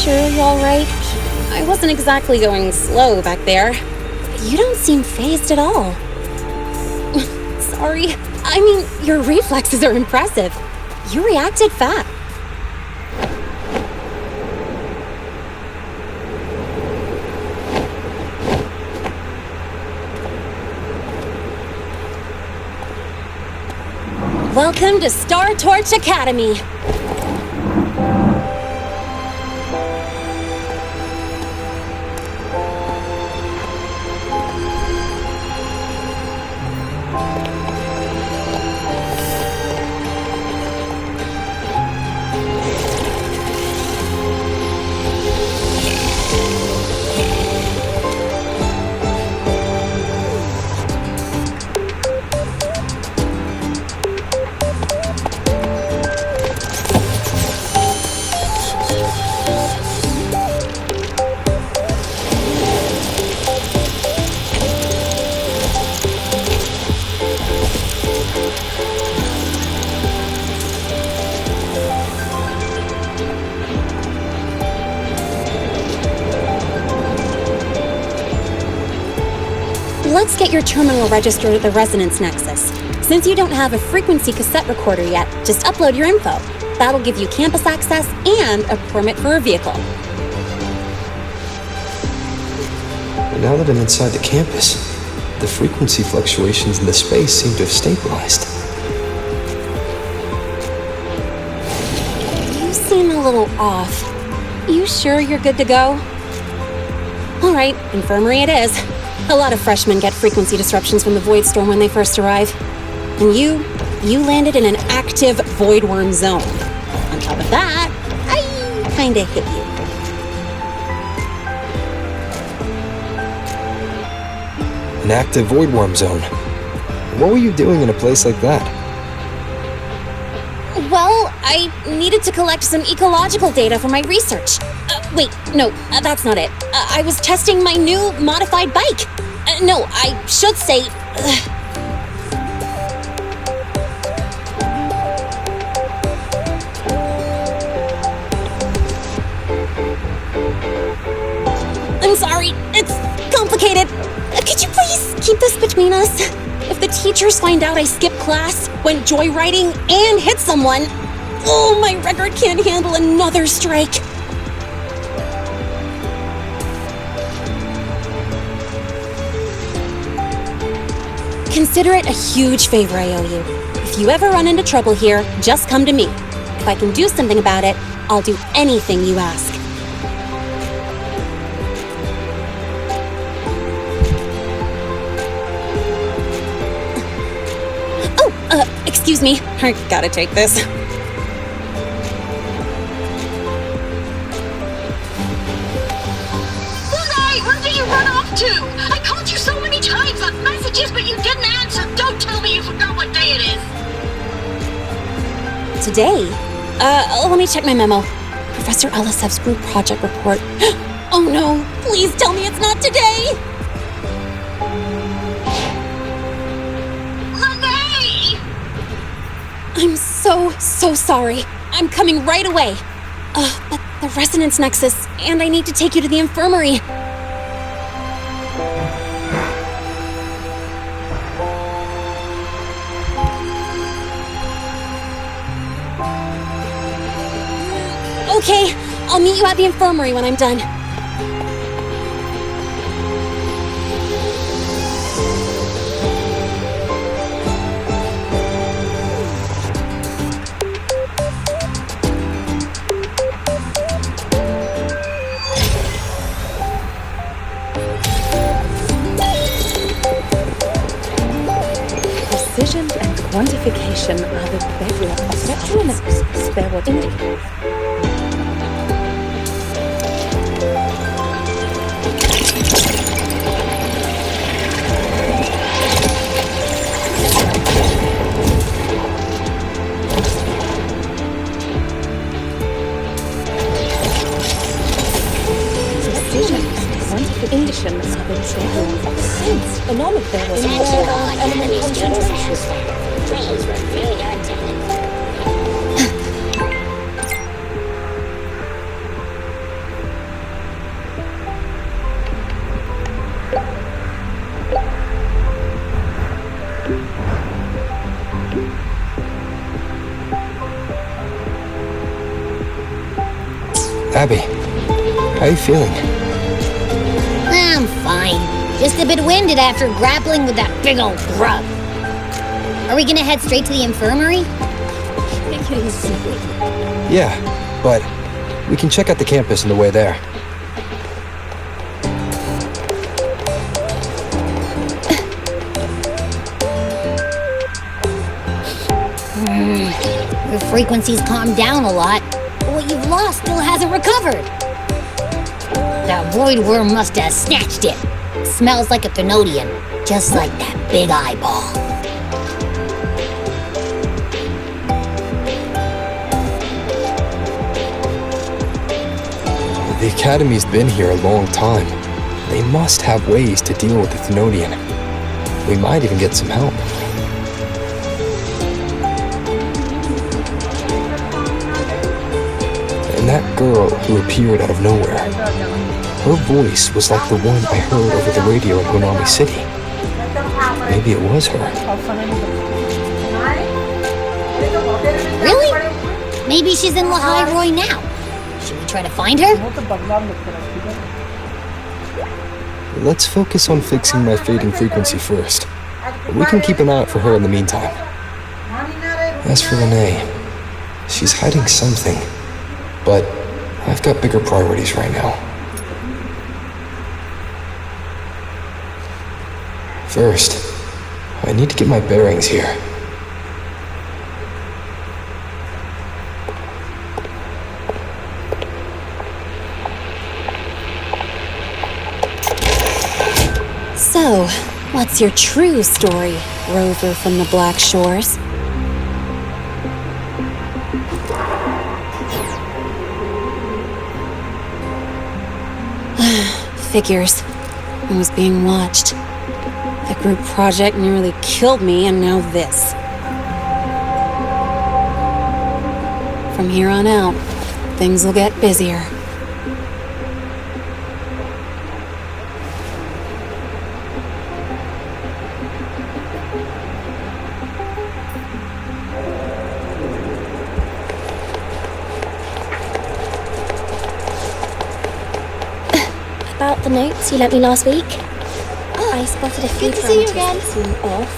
sure you're alright? I wasn't exactly going slow back there. You don't seem fazed at all. Sorry. I mean, your reflexes are impressive. You reacted fast. Welcome to Star Torch Academy. Let's get your terminal registered at the Resonance Nexus. Since you don't have a frequency cassette recorder yet, just upload your info. That'll give you campus access and a permit for a vehicle. Now that I'm inside the campus, the frequency fluctuations in the space seem to have stabilized. You seem a little off. You sure you're good to go? All right, infirmary it is. A lot of freshmen get frequency disruptions from the Void Storm when they first arrive. And you landed in an active void worm zone. On top of that, I kinda hit you. An active void worm zone. What were you doing in a place like that? Well, I needed to collect some ecological data for my research. Wait, no, that's not it. I was testing my new modified bike. No, I should say... I'm sorry, it's complicated. Could you please keep this between us? If the teachers find out I skipped class, went joyriding, and hit someone, oh, my record can't handle another strike. Consider it a huge favor I owe you. If you ever run into trouble here, just come to me. If I can do something about it, I'll do anything you ask. Excuse me. I gotta take this. Hey, where did you run off to? I called you so many times, left messages, but you didn't answer. Don't tell me you forgot what day it is. Today? Let me check my memo. Professor Elisev's group project report. Oh no, please tell me it's not today! I'm so sorry. I'm coming right away. But the Resonance Nexus, and I need to take you to the infirmary. Okay, I'll meet you at the infirmary when I'm done. Precision and quantification are the bedrock of spectrumetics. Spare what you need. Precision and quantification are the bedrock of sense. Phenomenal there was element concentration. Please review your attendance. Abby, how are you feeling? I'm fine. Just a bit winded after grappling with that big old grub. Are we gonna head straight to the infirmary? Yeah, but we can check out the campus on the way there. Your frequency's calmed down a lot, but what you've lost still hasn't recovered. That void worm must have snatched it. Smells like a Thenodian, just like that big eyeball. The Academy's been here a long time. They must have ways to deal with the Thenodian. We might even get some help. And that girl who appeared out of nowhere, her voice was like the one I heard over the radio in Hunami City. Maybe it was her. Really? Maybe she's in Lahai Roy now. Should we try to find her? Let's focus on fixing my fading frequency first. We can keep an eye out for her in the meantime. As for Renee, she's hiding something, but I've got bigger priorities right now. First, I need to get my bearings here. So, what's your true story, rover from the Black Shores? Figures. I was being watched. The group project nearly killed me, and now this. From here on out, things will get busier. About the notes you lent me last week. Oh, I spotted a few. Good to see you again. Off.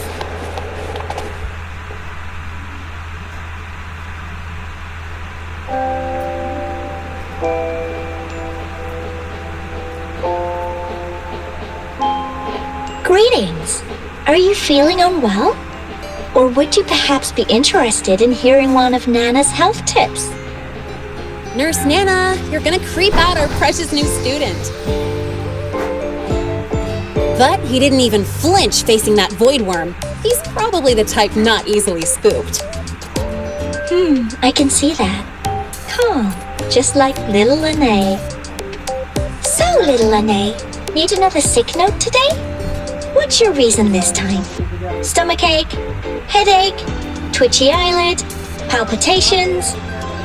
Greetings. Are you feeling unwell? Or would you perhaps be interested in hearing one of Nana's health tips? Nurse Nana, you're gonna creep out our precious new student. But he didn't even flinch facing that void worm. He's probably the type not easily spooked. I can see that. Calm, just like little Lene. So, little Lene, need another sick note today? What's your reason this time? Stomachache? Headache? Twitchy eyelid? Palpitations?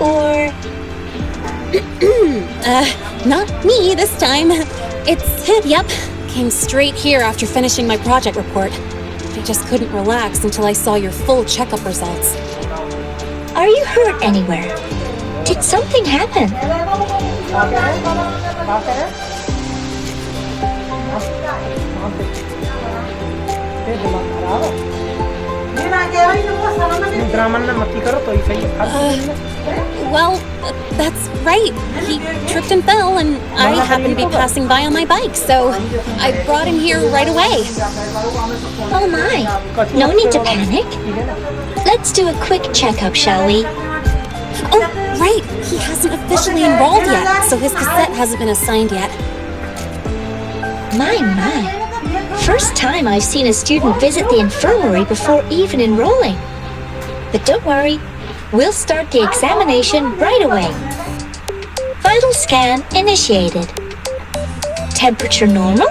Or... Not me this time. Yep, came straight here after finishing my project report. I just couldn't relax until I saw your full checkup results. Are you hurt anywhere? Did something happen? Well, that's right. He tripped and fell, and I happened to be passing by on my bike, so I brought him here right away. Oh my, no need to panic. Let's do a quick checkup, shall we? Oh, right. He hasn't officially enrolled yet, so his cassette hasn't been assigned yet. My. First time I've seen a student visit the infirmary before even enrolling. But don't worry, we'll start the examination right away. Vital scan initiated. Temperature normal.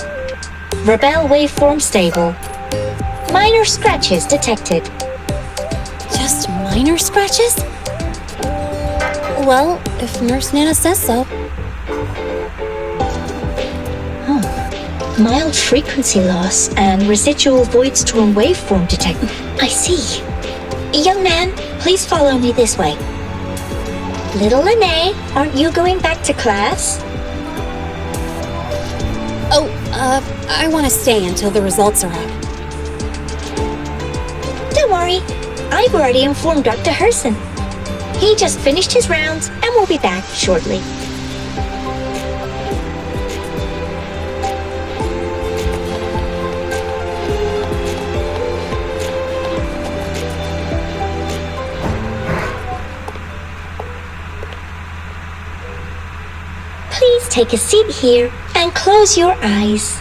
Rebel waveform stable. Minor scratches detected. Just minor scratches? Well, if Nurse Nana says so. Mild frequency loss and residual void storm waveform detected. I see. Young man, please follow me this way. Little Lene, aren't you going back to class? Oh, I want to stay until the results are out. Don't worry, I've already informed Dr. Herson. He just finished his rounds and will be back shortly. Please take a seat here and close your eyes.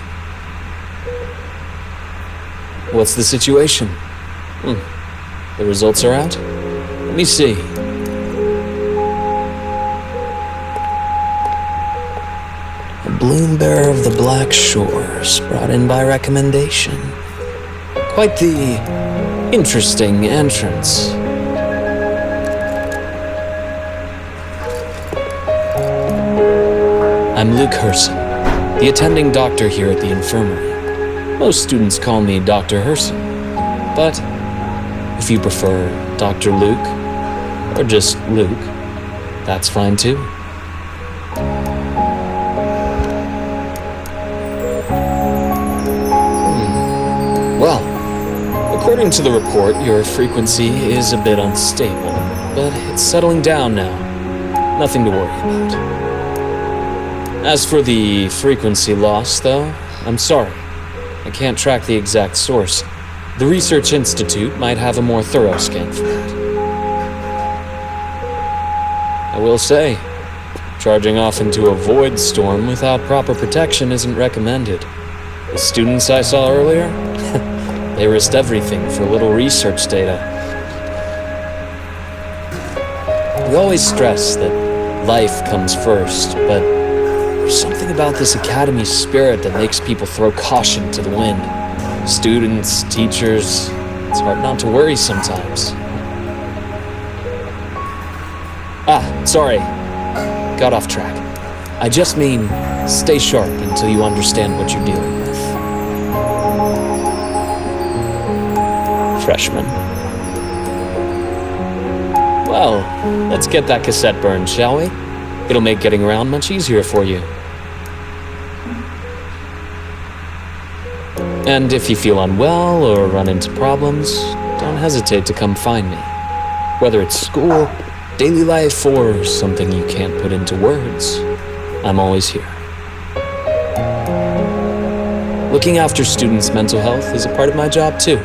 What's the situation? The results are out? Let me see. A balloon bearer of the Black Shores, brought in by recommendation. Quite the interesting entrance. I'm Luke Herson, the attending doctor here at the infirmary. Most students call me Dr. Herson, but if you prefer Dr. Luke, or just Luke, that's fine too. Well, according to the report, your frequency is a bit unstable, but it's settling down now. Nothing to worry about. As for the frequency loss, though, I'm sorry. I can't track the exact source. The Research Institute might have a more thorough scan for that. I will say, charging off into a void storm without proper protection isn't recommended. The students I saw earlier, they risked everything for a little research data. We always stress that life comes first, but there's something about this academy's spirit that makes people throw caution to the wind. Students, teachers, it's hard not to worry sometimes. Sorry. Got off track. I just mean, stay sharp until you understand what you're dealing with. Freshman. Well, let's get that cassette burned, shall we? It'll make getting around much easier for you. And if you feel unwell or run into problems, don't hesitate to come find me. Whether it's school, daily life, or something you can't put into words, I'm always here. Looking after students' mental health is a part of my job too.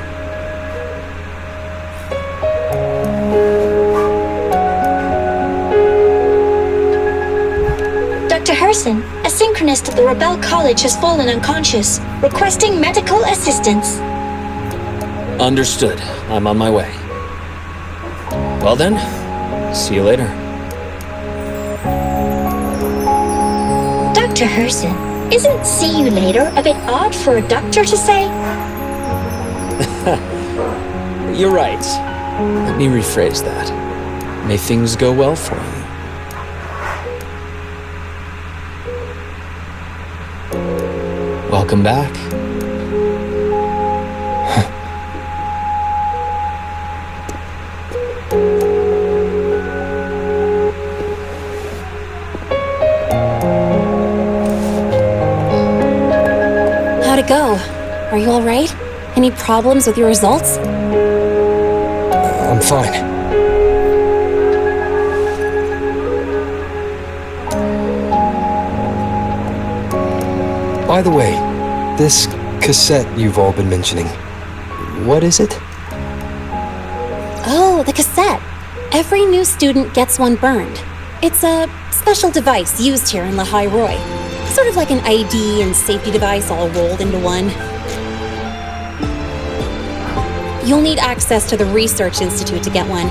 Dr. Herson, a synchronist at the Rebel College has fallen unconscious, requesting medical assistance. Understood. I'm on my way. Well then, see you later. Dr. Herson, isn't see you later a bit odd for a doctor to say? You're right. Let me rephrase that. May things go well for you. Welcome back. How'd it go? Are you all right? Any problems with your results? I'm fine. By the way, this cassette you've all been mentioning, what is it? Oh, the cassette. Every new student gets one burned. It's a special device used here in Lehigh Roy. Sort of like an ID and safety device all rolled into one. You'll need access to the Research Institute to get one.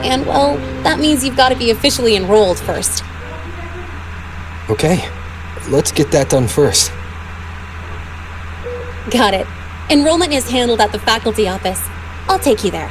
And, well, that means you've got to be officially enrolled first. Okay, let's get that done first. Got it. Enrollment is handled at the faculty office. I'll take you there.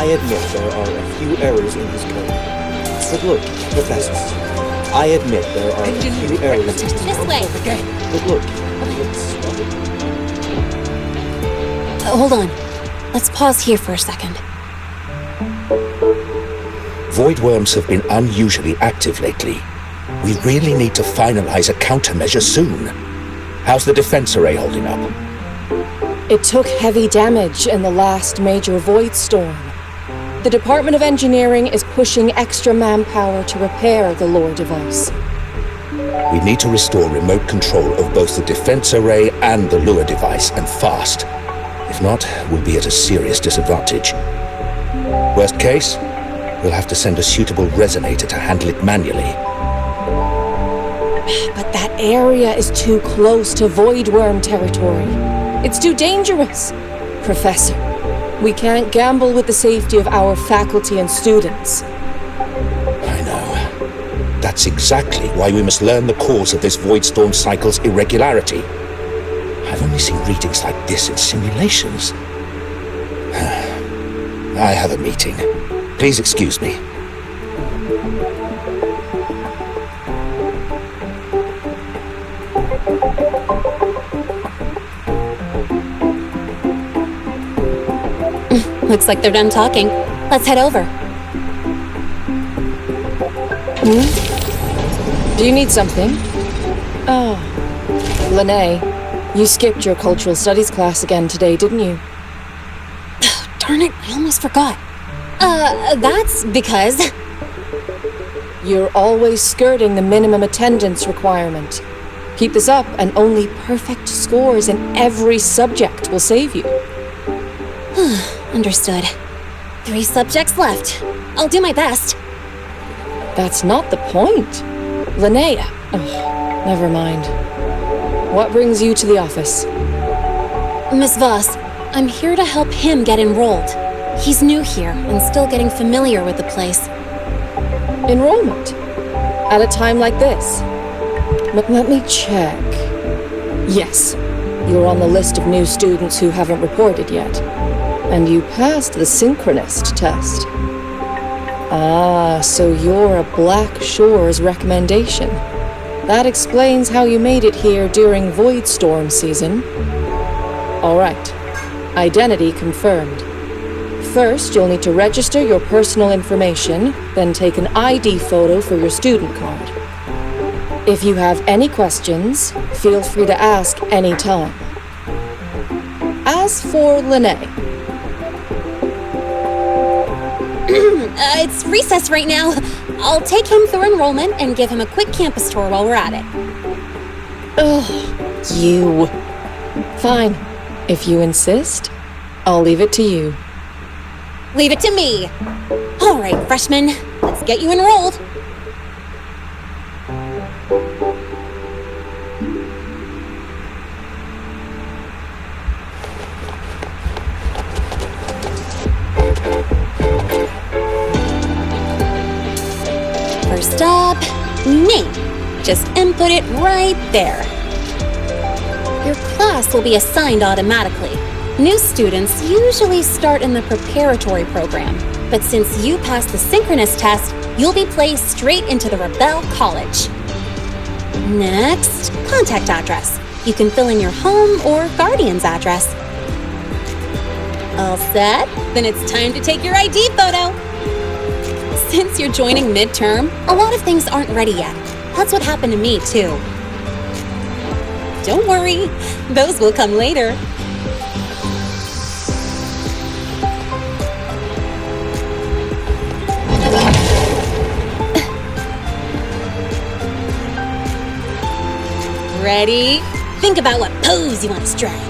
I admit there are a few errors in his code. But look, Professor, I admit there are a few errors in his code. This way. But look, Hold on. Let's pause here for a second. Void worms have been unusually active lately. We really need to finalize a countermeasure soon. How's the defense array holding up? It took heavy damage in the last major void storm. The Department of Engineering is pushing extra manpower to repair the lore device. We need to restore remote control of both the defense array and the lure device, and fast. If not, we'll be at a serious disadvantage. Worst case, we'll have to send a suitable resonator to handle it manually. But that area is too close to void worm territory. It's too dangerous. Professor, we can't gamble with the safety of our faculty and students. I know. That's exactly why we must learn the cause of this void storm cycle's irregularity. I've only seen readings like this in simulations. I have a meeting. Please excuse me. Looks like they're done talking. Let's head over. Do you need something? Oh, Lene, you skipped your cultural studies class again today, didn't you? Darn it, I almost forgot. That's because... You're always skirting the minimum attendance requirement. Keep this up, and only perfect scores in every subject will save you. Understood. 3 subjects left. I'll do my best. That's not the point. Linnea. Oh, never mind. What brings you to the office? Miss Voss, I'm here to help him get enrolled. He's new here and still getting familiar with the place. Enrollment? At a time like this? Let me check. Yes, you're on the list of new students who haven't reported yet. And you passed the synchronist test. Ah, so you're a Black Shores recommendation. That explains how you made it here during Void Storm season. All right. Identity confirmed. First, you'll need to register your personal information, then take an ID photo for your student card. If you have any questions, feel free to ask any time. As for Lene... It's recess right now. I'll take him through enrollment and give him a quick campus tour while we're at it. Ugh, you. Fine. If you insist, I'll leave it to you. Leave it to me. All right, freshman, let's get you enrolled. First up, name. Just input it right there. Your class will be assigned automatically. New students usually start in the preparatory program, but since you passed the synchronous test, you'll be placed straight into the Rebel College. Next, contact address. You can fill in your home or guardian's address. All set? Then it's time to take your ID photo. Since you're joining midterm, a lot of things aren't ready yet. That's what happened to me, too. Don't worry, those will come later. Ready? Think about what pose you want to strike.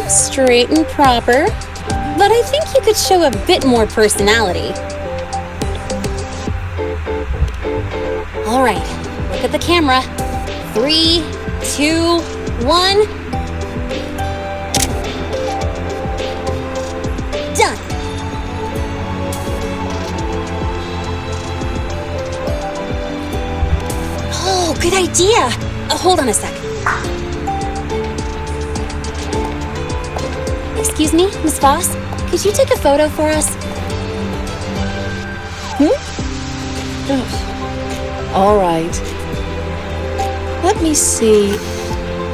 Straight and proper. But I think you could show a bit more personality. All right, look at the camera. 3, 2, 1. good idea. Hold on a sec. Excuse me, Miss Voss? Could you take a photo for us? All right. Let me see.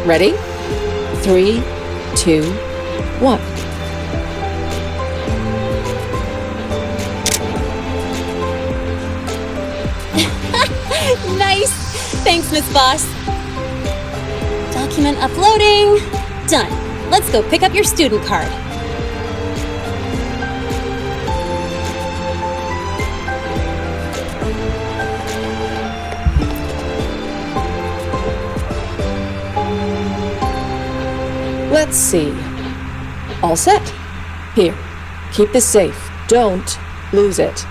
Ready? 3, 2, 1. Nice! Thanks, Miss Voss. Document uploading. Done. Let's go pick up your student card. Let's see. All set. Here, keep this safe. Don't lose it.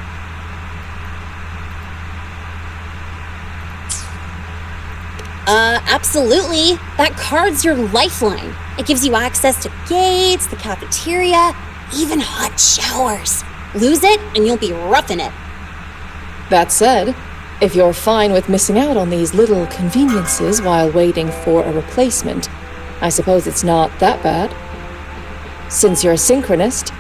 Absolutely. That card's your lifeline. It gives you access to gates, the cafeteria, even hot showers. Lose it, and you'll be roughing it. That said, if you're fine with missing out on these little conveniences while waiting for a replacement, I suppose it's not that bad. Since you're a synchronist,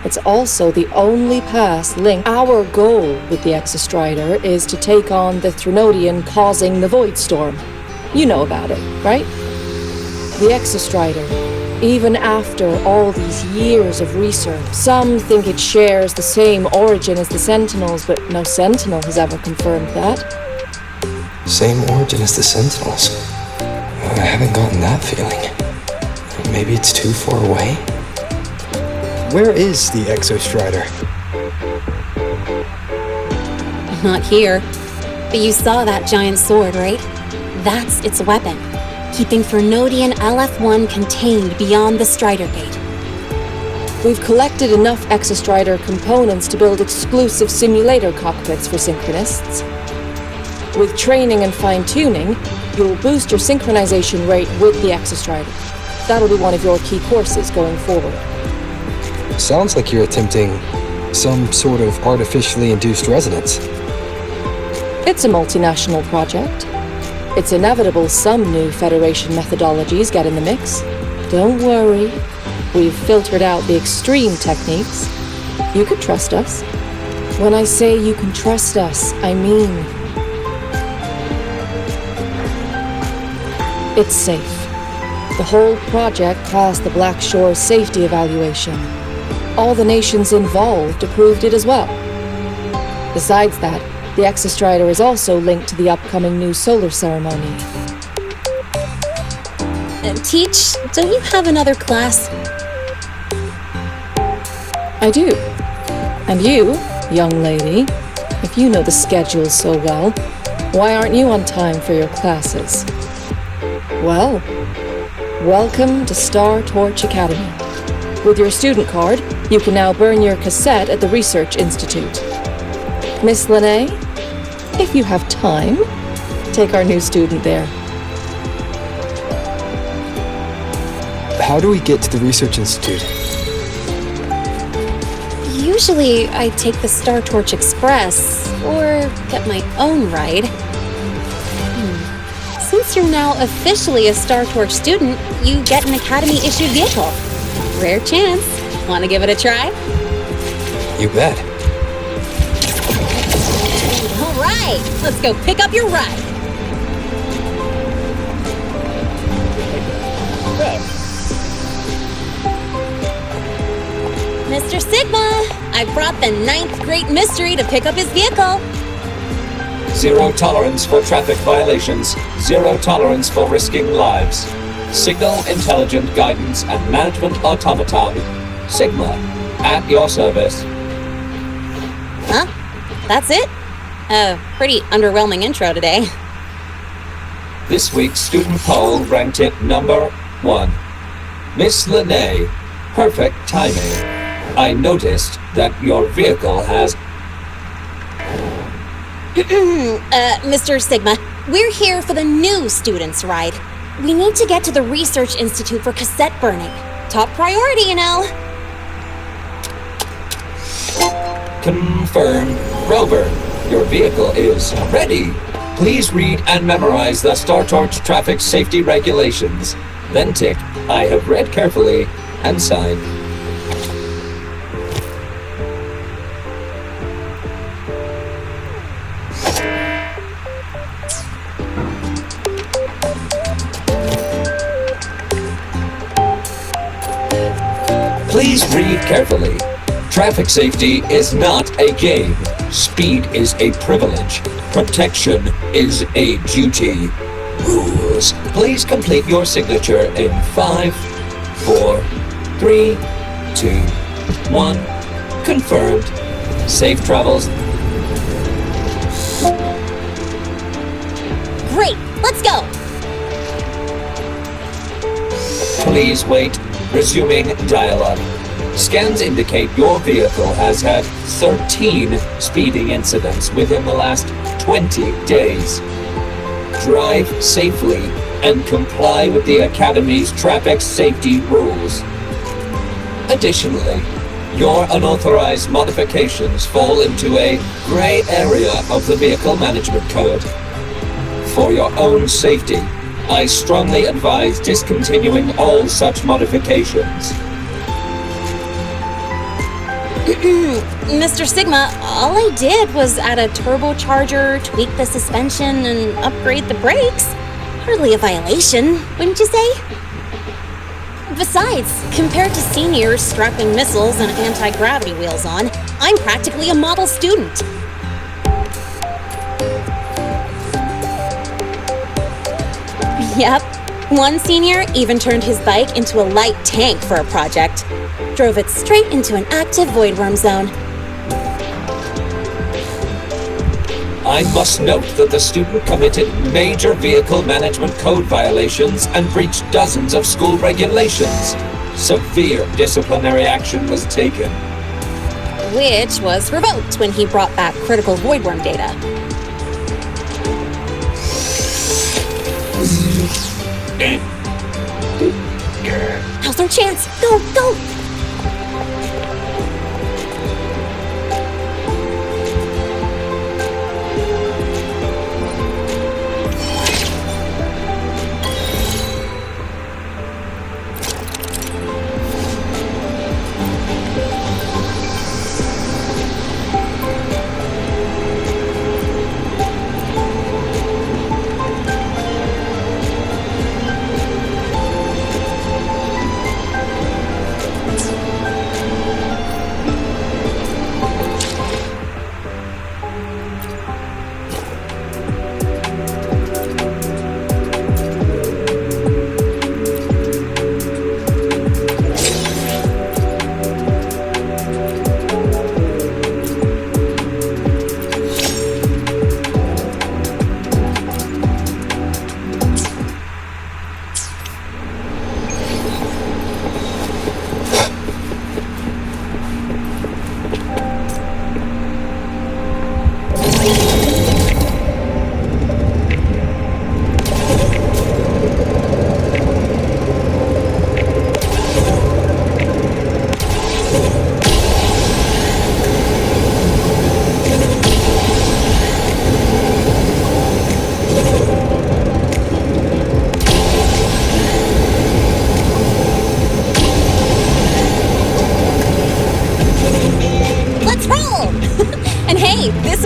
it's also the only pass link. Our goal with the Exostrider is to take on the Threnodian causing the Void Storm. You know about it, right? The Exostrider, even after all these years of research, some think it shares the same origin as the Sentinels, but no Sentinel has ever confirmed that. Same origin as the Sentinels. I haven't gotten that feeling. Maybe it's too far away? Where is the Exostrider? Not here. But you saw that giant sword, right? That's its weapon, keeping Threnodian LF1 contained beyond the Strider Gate. We've collected enough Exostrider components to build exclusive simulator cockpits for synchronists. With training and fine-tuning, you'll boost your synchronization rate with the Exostrider. That'll be one of your key courses going forward. Sounds like you're attempting some sort of artificially induced resonance. It's a multinational project. It's inevitable some new Federation methodologies get in the mix. Don't worry. We've filtered out the extreme techniques. You can trust us. When I say you can trust us, I mean it's safe. The whole project passed the Black Shore safety evaluation. All the nations involved approved it as well. Besides that, the Exostrider is also linked to the upcoming new solar ceremony. Teach, don't you have another class? I do. And you, young lady, if you know the schedule so well, why aren't you on time for your classes? Well, welcome to Star Torch Academy. With your student card, you can now burn your cassette at the Research Institute. Miss Lene, if you have time, take our new student there. How do we get to the Research Institute? Usually, I take the Star Torch Express, or get my own ride. Since you're now officially a Star Torch student, you get an Academy-issued vehicle. Rare chance. Want to give it a try? You bet. All right, let's go pick up your ride. Mr. Sigma, I brought the 9th Great Mystery to pick up his vehicle. Zero tolerance for traffic violations. Zero tolerance for risking lives. Signal intelligent guidance and management automaton. Sigma, at your service. Huh? That's it? Pretty underwhelming intro today. This week's student poll ranked it number 1. Miss Lene, perfect timing. I noticed that your vehicle has... Mr. Sigma, we're here for the new students' ride. We need to get to the Research Institute for cassette burning. Top priority, you know. Confirmed. Rover, your vehicle is ready. Please read and memorize the StarTorch traffic safety regulations. Then tick, I have read carefully, and sign. Please read carefully. Traffic safety is not a game. Speed is a privilege. Protection is a duty. Rules. Please complete your signature in 5, 4, 3, 2, 1. Confirmed. Safe travels. Great, let's go! Please wait. Resuming dialogue. Scans indicate your vehicle has had 13 speeding incidents within the last 20 days. Drive safely and comply with the Academy's traffic safety rules. Additionally, your unauthorized modifications fall into a gray area of the Vehicle Management Code. For your own safety, I strongly advise discontinuing all such modifications. Mr. Sigma, all I did was add a turbocharger, tweak the suspension, and upgrade the brakes. Hardly a violation, wouldn't you say? Besides, compared to seniors strapping missiles and anti-gravity wheels on, I'm practically a model student. Yep. One senior even turned his bike into a light tank for a project. Drove it straight into an active void worm zone. I must note that the student committed major vehicle management code violations and breached dozens of school regulations. Severe disciplinary action was taken. Which was revoked when he brought back critical void worm data. Now's our chance! Go, go!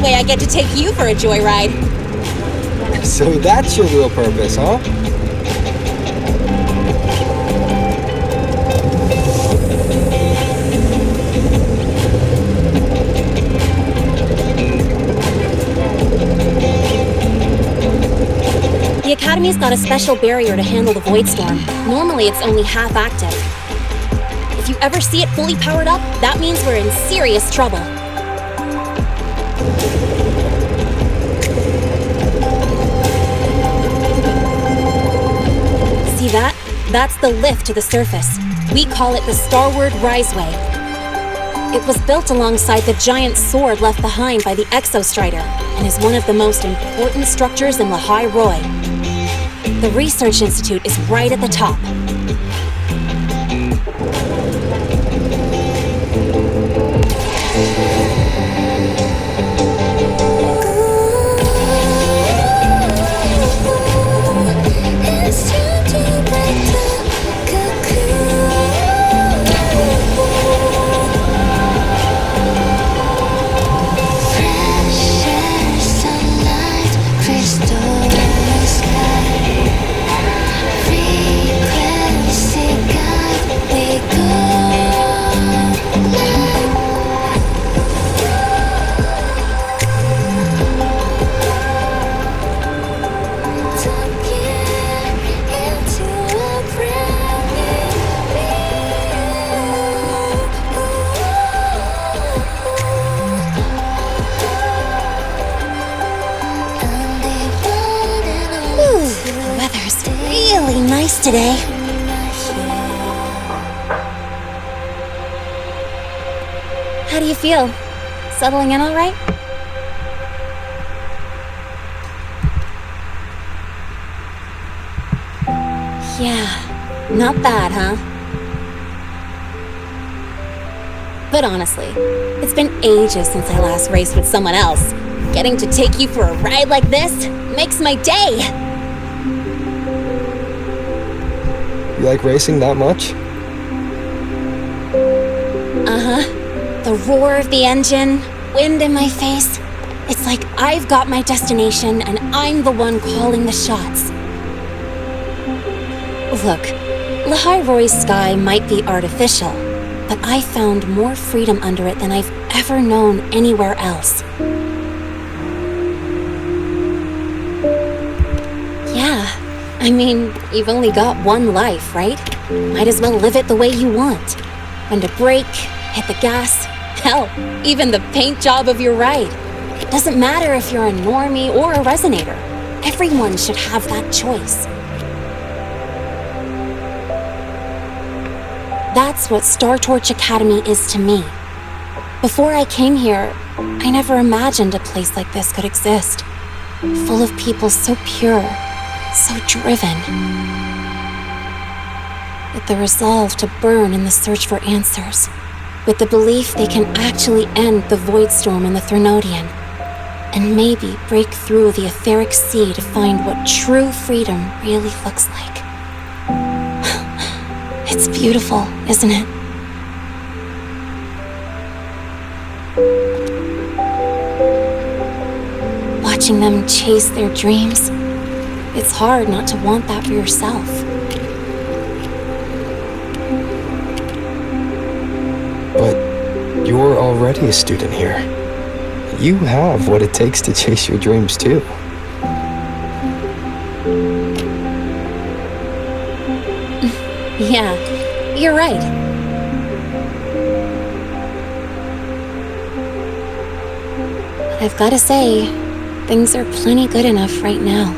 I get to take you for a joyride. So that's your real purpose, huh? The Academy's got a special barrier to handle the Void Storm. Normally it's only half active. If you ever see it fully powered up, that means we're in serious trouble. See that? That's the lift to the surface. We call it the Starward Riseway. It was built alongside the giant sword left behind by the Exostrider and is one of the most important structures in Lahai Roi. The Research Institute is right at the top. today. How do you feel? Settling in all right? Yeah, not bad, huh? But honestly, it's been ages since I last raced with someone else. Getting to take you for a ride like this makes my day! You like racing that much? Uh-huh. The roar of the engine, wind in my face. It's like I've got my destination and I'm the one calling the shots. Look, Lahai sky might be artificial, but I found more freedom under it than I've ever known anywhere else. Yeah, I mean, you've only got one life, right? Might as well live it the way you want. When to brake, hit the gas, hell, even the paint job of your ride. It doesn't matter if you're a normie or a resonator. Everyone should have that choice. That's what Star Torch Academy is to me. Before I came here, I never imagined a place like this could exist. Full of people so pure, so driven. With the resolve to burn in the search for answers. With the belief they can actually end the Void Storm and the Threnodian. And maybe break through the etheric sea to find what true freedom really looks like. It's beautiful, isn't it? Watching them chase their dreams, it's hard not to want that for yourself. But you're already a student here. You have what it takes to chase your dreams too. Yeah, you're right. But I've gotta say, things are plenty good enough right now.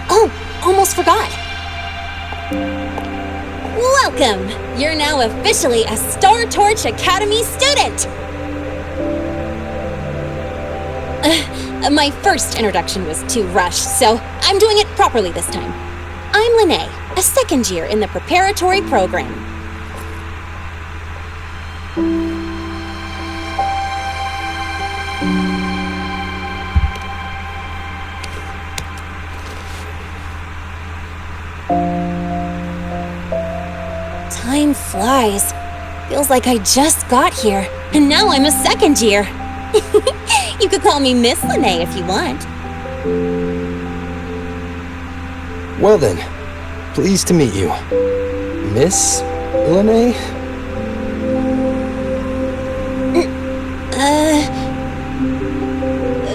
Oh, almost forgot. Welcome! You're now officially a Star Torch Academy student! My first introduction was too rushed, so I'm doing it properly this time. I'm Lene, a second year in the preparatory program. Time flies. Feels like I just got here, and now I'm a second year. You could call me Miss Lene if you want. Well then, pleased to meet you. Miss Lene?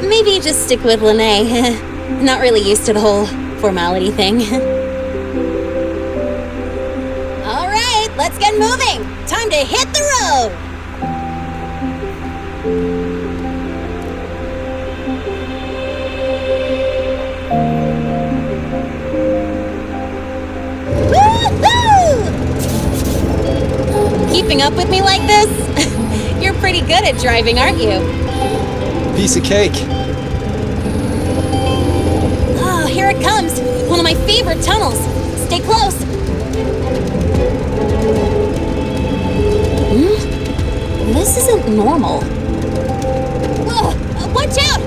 Maybe just stick with Lene. Not really used to the whole formality thing. All right, let's get moving. Time to hit the road. Keeping up with me like this? You're pretty good at driving, aren't you? Piece of cake. Oh, here it comes. One of my favorite tunnels. Stay close. This isn't normal. Whoa, watch out!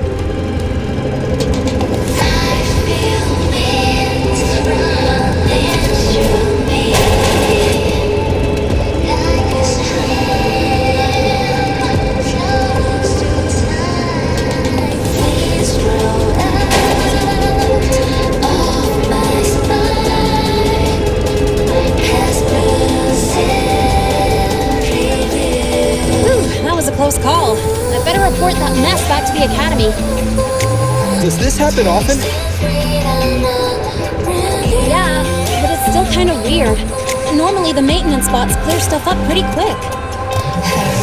Close call. I better report that mess back to the academy. Does this happen often? Yeah, but it's still kind of weird. Normally the maintenance bots clear stuff up pretty quick.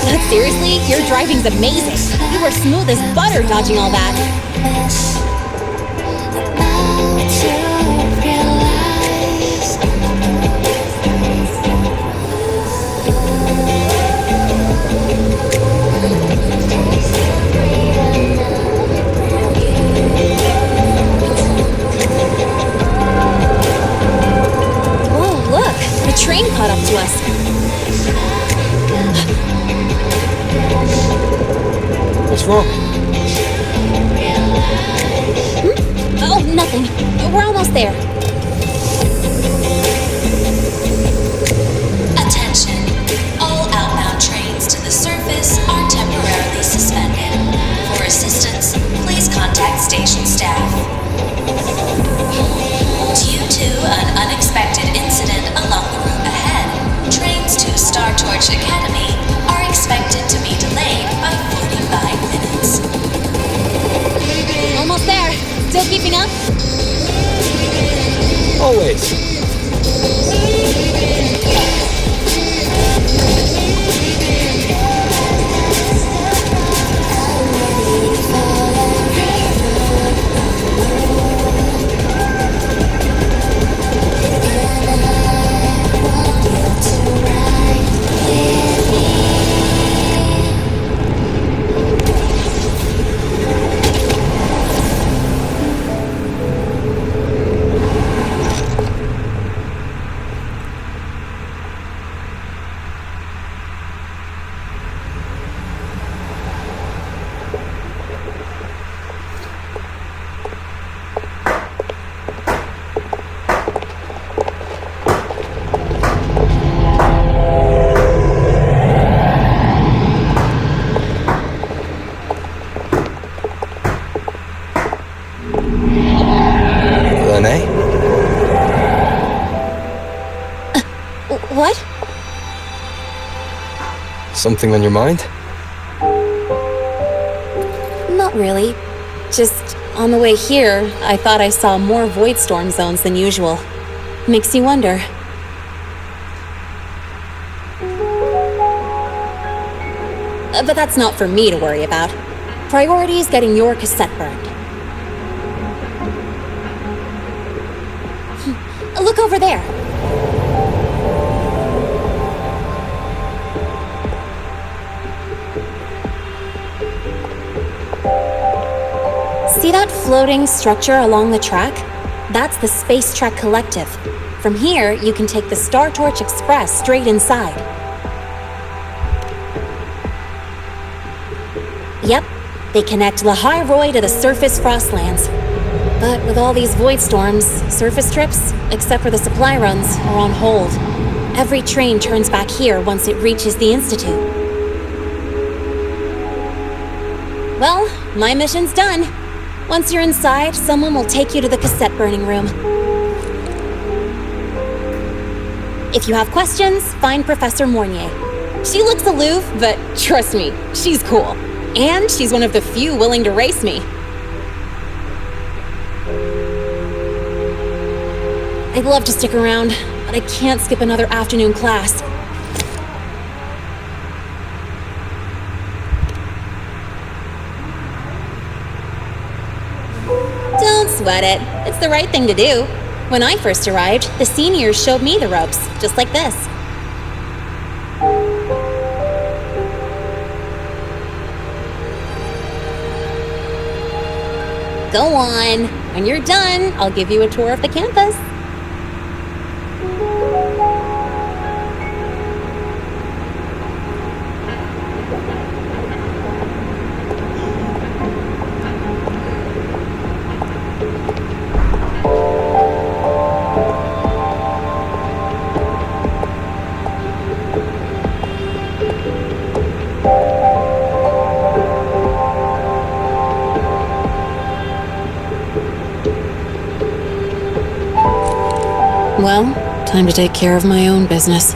But seriously, your driving's amazing. You were smooth as butter dodging all that. Whoa, look! The train caught up to us. What's wrong? Oh, nothing. We're almost there. Attention. All outbound trains to the surface are temporarily suspended. For assistance, please contact station staff. Due to an unexpected incident along the route ahead, trains to Star Torch Academy are expected to be delayed by 45 minutes. Almost there. Still keeping up? Always. What? Something on your mind? Not really. Just on the way here, I thought I saw more void storm zones than usual. Makes you wonder. But that's not for me to worry about. Priority is getting your cassette burned. Look over there. See that floating structure along the track? That's the Space Trek Collective. From here, you can take the Star Torch Express straight inside. Yep, they connect Lahairoi to the surface Frostlands. But with all these void storms, surface trips, except for the supply runs, are on hold. Every train turns back here once it reaches the Institute. Well, my mission's done. Once you're inside, someone will take you to the cassette burning room. If you have questions, find Professor Mornier. She looks aloof, but trust me, she's cool. And she's one of the few willing to race me. I'd love to stick around, but I can't skip another afternoon class. Don't sweat it. It's the right thing to do. When I first arrived, the seniors showed me the ropes, just like this. Go on. When you're done, I'll give you a tour of the campus. Well, time to take care of my own business.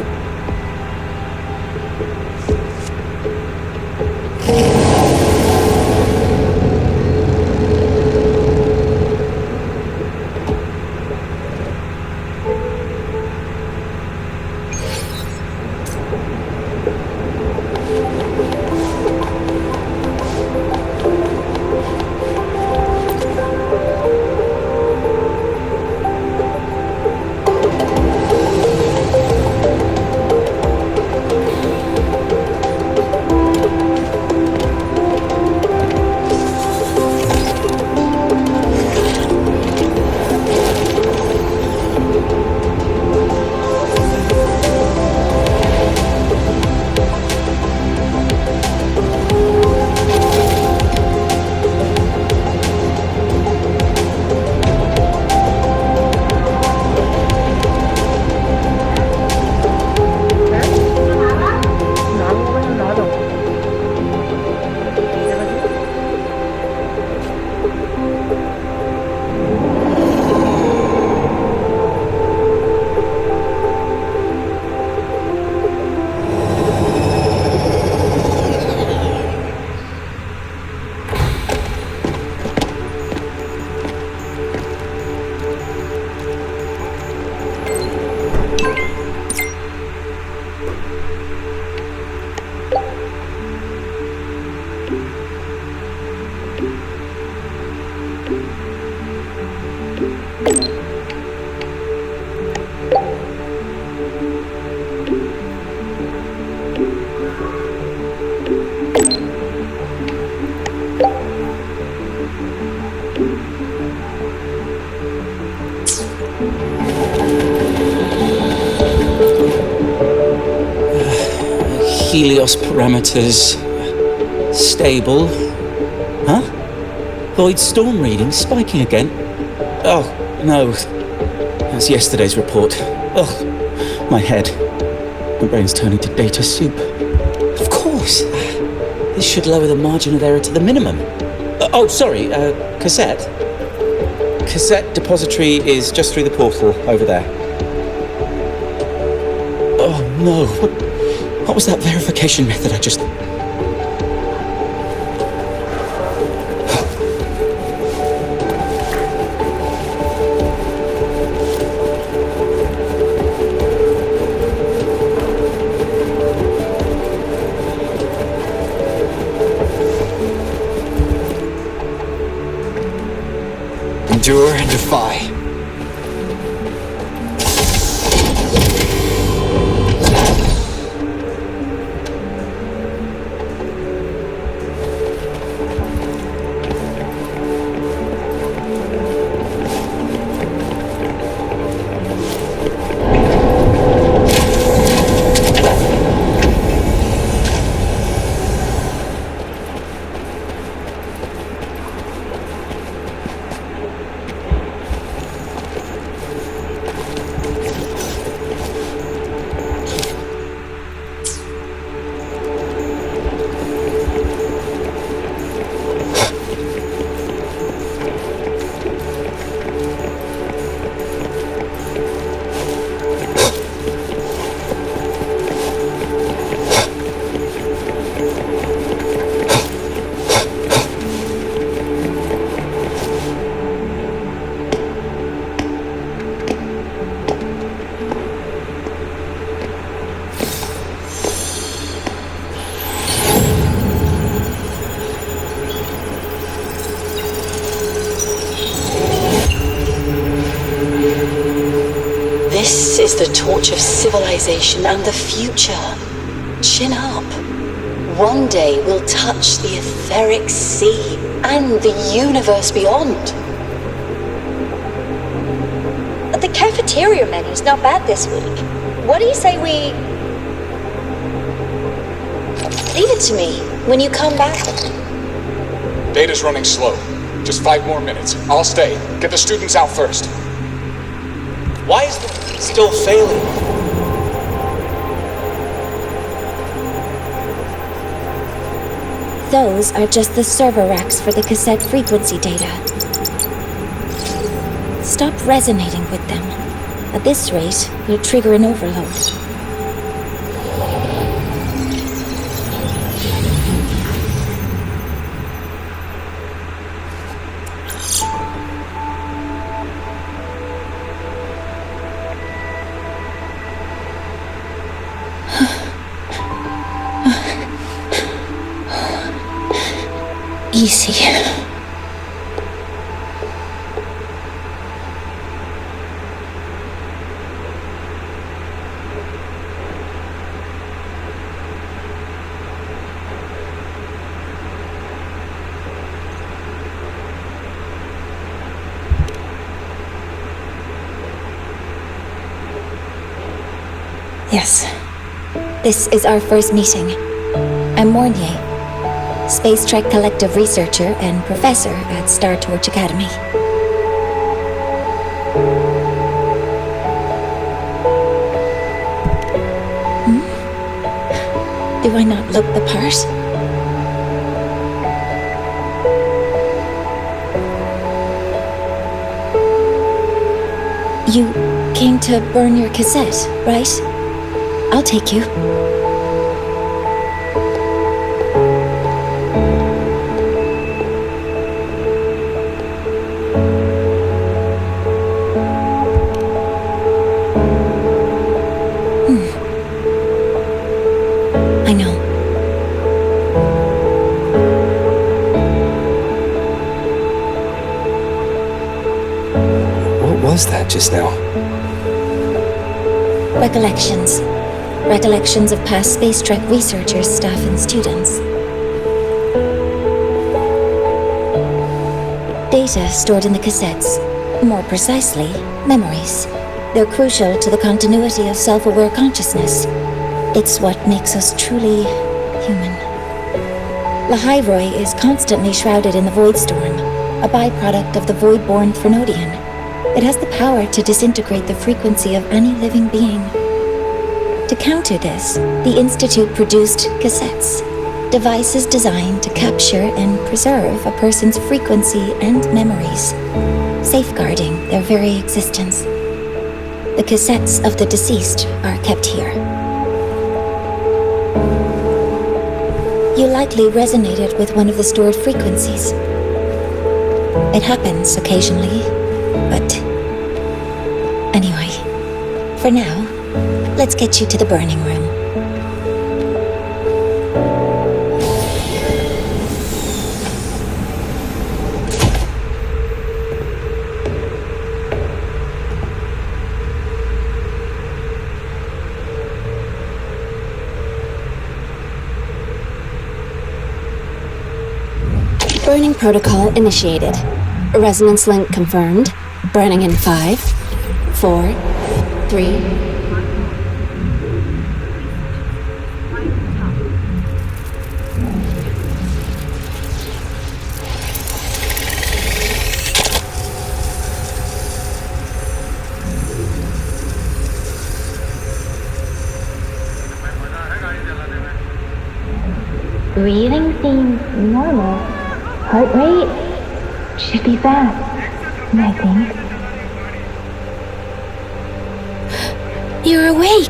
EOS parameters stable. Huh? Void storm readings spiking again? Oh, no. That's yesterday's report. Ugh, my head. My brain's turning to data soup. Of course. This should lower the margin of error to the minimum. Cassette. Cassette depository is just through the portal over there. Oh no, what was that verification method I just... Endure and defy. This is the torch of civilization and the future. Chin up. One day we'll touch the etheric sea and the universe beyond. The cafeteria menu's not bad this week. What do you say we... Leave it to me when you come back. Data's running slow. Just 5 more minutes. I'll stay. Get the students out first. Why is the still failing? Those are just the server racks for the cassette frequency data. Stop resonating with them. At this rate, you'll trigger an overload. Easy. Yes. This is our first meeting. I'm Mornier, Space Trek Collective researcher and professor at Star Torch Academy. Do I not look the part? You came to burn your cassette, right? I'll take you. I know. What was that just now? Recollections. Recollections of past Space Trek researchers, staff, and students. Data stored in the cassettes. More precisely, memories. They're crucial to the continuity of self-aware consciousness. It's what makes us truly human. Lahairoi is constantly shrouded in the Void Storm, a byproduct of the Void-born Threnodian. It has the power to disintegrate the frequency of any living being. To counter this, the Institute produced cassettes, devices designed to capture and preserve a person's frequency and memories, safeguarding their very existence. The cassettes of the deceased are kept here. You likely resonated with one of the stored frequencies. It happens occasionally, but... Anyway, for now, let's get you to the burning room. Burning protocol initiated. Resonance link confirmed. Burning in 5, 4, 3... Breathing seems normal. Heart rate should be fast, I think. You're awake!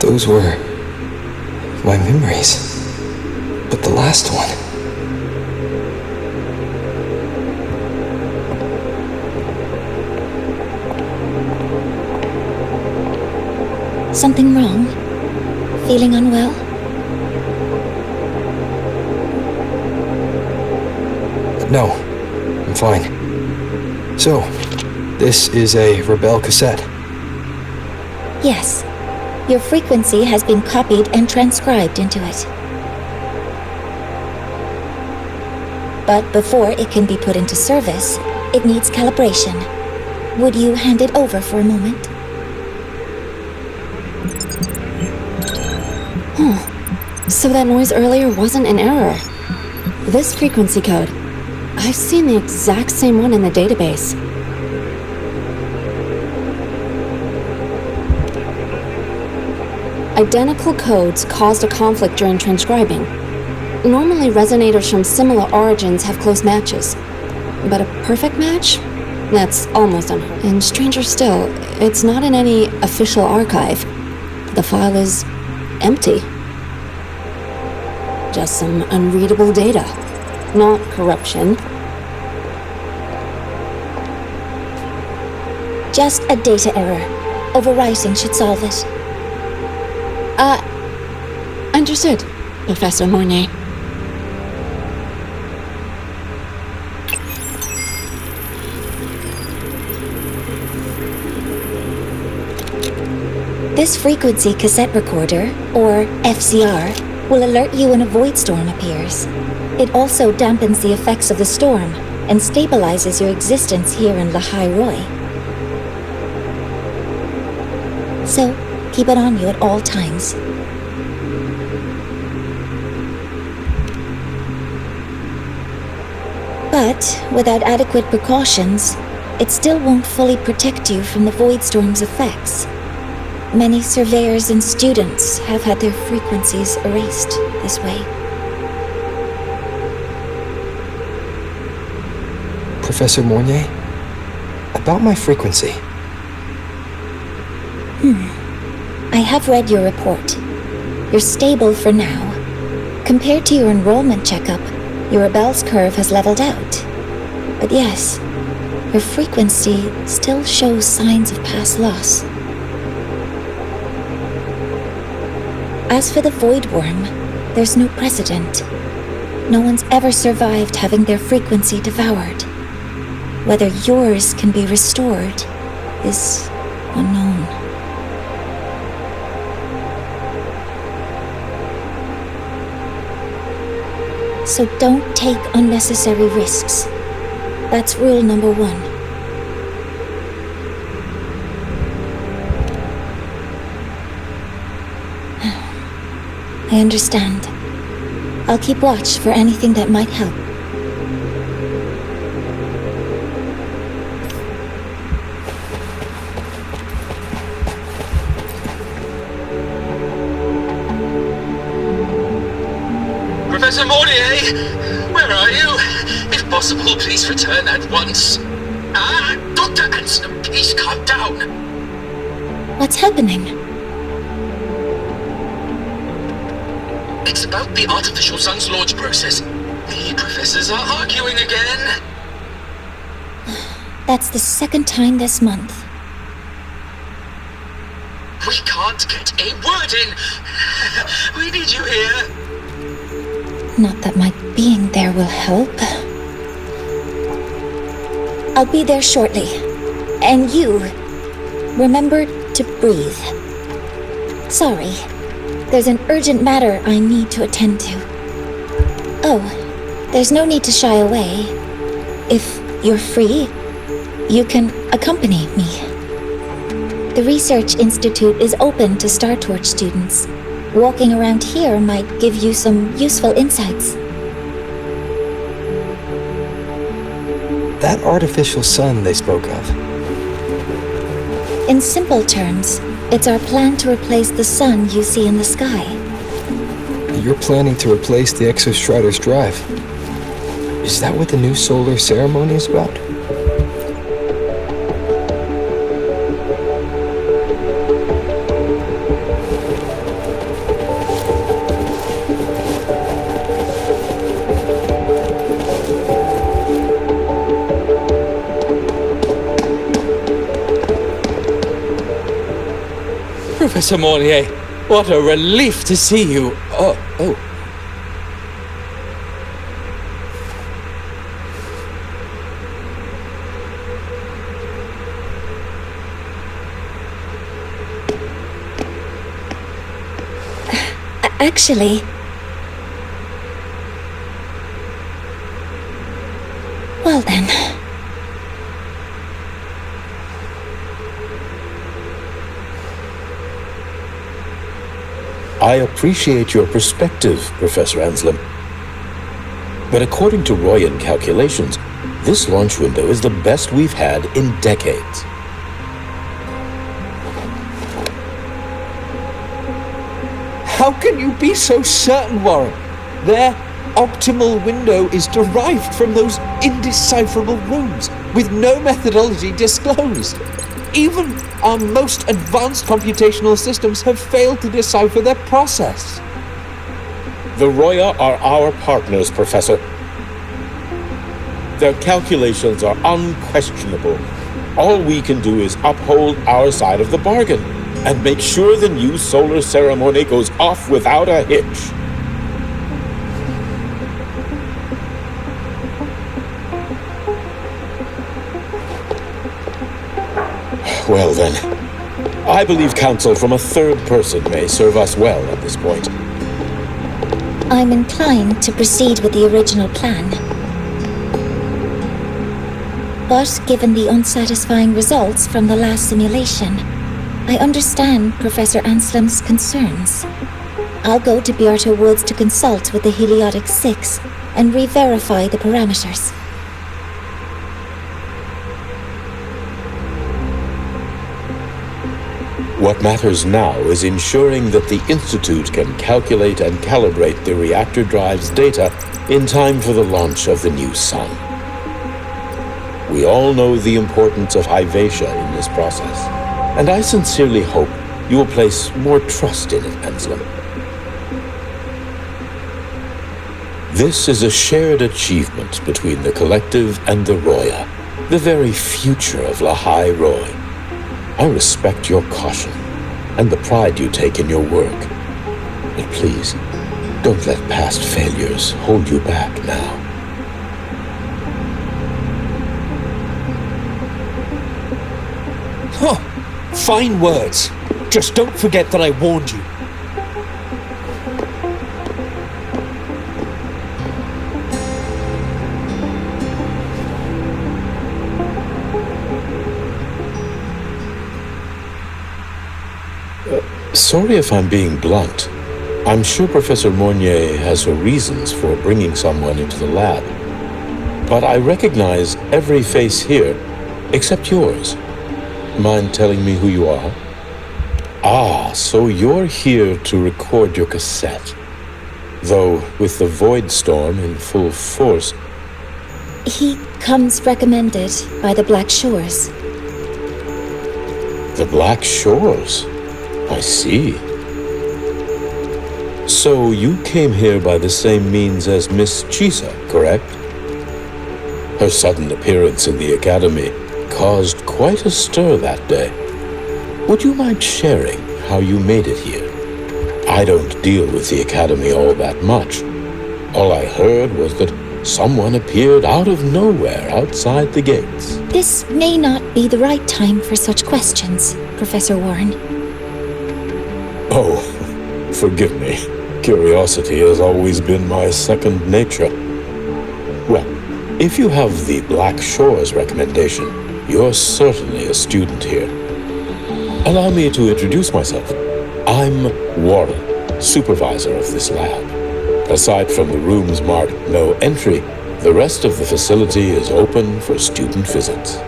Those were my memories. But the last one... Something wrong? Feeling unwell? No, I'm fine. So, this is a Rebel cassette. Yes. Your frequency has been copied and transcribed into it. But before it can be put into service, it needs calibration. Would you hand it over for a moment? So that noise earlier wasn't an error. This frequency code, I've seen the exact same one in the database. Identical codes caused a conflict during transcribing. Normally, resonators from similar origins have close matches. But a perfect match? That's almost unheard of. And stranger still, it's not in any official archive. The file is empty. Just some unreadable data. Not corruption. Just a data error. Overwriting should solve it. Understood, Professor Mornay. This frequency cassette recorder, or FCR, will alert you when a void storm appears. It also dampens the effects of the storm and stabilizes your existence here in Lahai Roi. So, keep it on you at all times. But, without adequate precautions, it still won't fully protect you from the void storm's effects. Many surveyors and students have had their frequencies erased this way. Professor Mornay, about my frequency. I have read your report. You're stable for now. Compared to your enrollment checkup, your rebel's curve has leveled out. But yes, your frequency still shows signs of past loss. As for the Void Worm, there's no precedent. No one's ever survived having their frequency devoured. Whether yours can be restored is unknown. So don't take unnecessary risks. That's rule number 1. I understand. I'll keep watch for anything that might help. Professor Mornier, where are you? If possible, please return at once. Dr. Anson, please calm down. What's happening? It's about the artificial sun's launch process. The professors are arguing again. That's the second time this month. We can't get a word in. We need you here. Not that my being there will help. I'll be there shortly. And you, remember to breathe. Sorry, there's an urgent matter I need to attend to. Oh, there's no need to shy away. If you're free, you can accompany me. The Research Institute is open to Star Torch students. Walking around here might give you some useful insights. That artificial sun they spoke of. In simple terms, it's our plan to replace the sun you see in the sky. You're planning to replace the Exostrider's drive. Is that what the new solar ceremony is about? Professor Mornier, what a relief to see you. Oh. Actually... Well then... I appreciate your perspective, Professor Anslem. But according to Royan calculations, this launch window is the best we've had in decades. How can you be so certain, Warren? There optimal window is derived from those indecipherable runes, with no methodology disclosed. Even our most advanced computational systems have failed to decipher their process. The Roya are our partners, Professor. Their calculations are unquestionable. All we can do is uphold our side of the bargain and make sure the new solar ceremony goes off without a hitch. Well then, I believe counsel from a third person may serve us well at this point. I'm inclined to proceed with the original plan. But given the unsatisfying results from the last simulation, I understand Professor Anselm's concerns. I'll go to Bjarta Woods to consult with the Heliotic 6 and re-verify the parameters. What matters now is ensuring that the Institute can calculate and calibrate the reactor drive's data in time for the launch of the new sun. We all know the importance of Hyvatia in this process, and I sincerely hope you will place more trust in it, Anselm. This is a shared achievement between the Collective and the Roya, the very future of Lahai Roy. I respect your caution and the pride you take in your work. But please, don't let past failures hold you back now. Huh. Fine words. Just don't forget that I warned you. Sorry if I'm being blunt. I'm sure Professor Mornier has her reasons for bringing someone into the lab. But I recognize every face here, except yours. Mind telling me who you are? Ah, so you're here to record your cassette. Though, with the Void Storm in full force... He comes recommended by the Black Shores. The Black Shores? I see. So you came here by the same means as Miss Chisa, correct? Her sudden appearance in the Academy caused quite a stir that day. Would you mind sharing how you made it here? I don't deal with the Academy all that much. All I heard was that someone appeared out of nowhere outside the gates. This may not be the right time for such questions, Professor Warren. Oh, forgive me. Curiosity has always been my second nature. Well, if you have the Black Shores recommendation, you're certainly a student here. Allow me to introduce myself. I'm Warren, supervisor of this lab. Aside from the rooms marked no entry, the rest of the facility is open for student visits.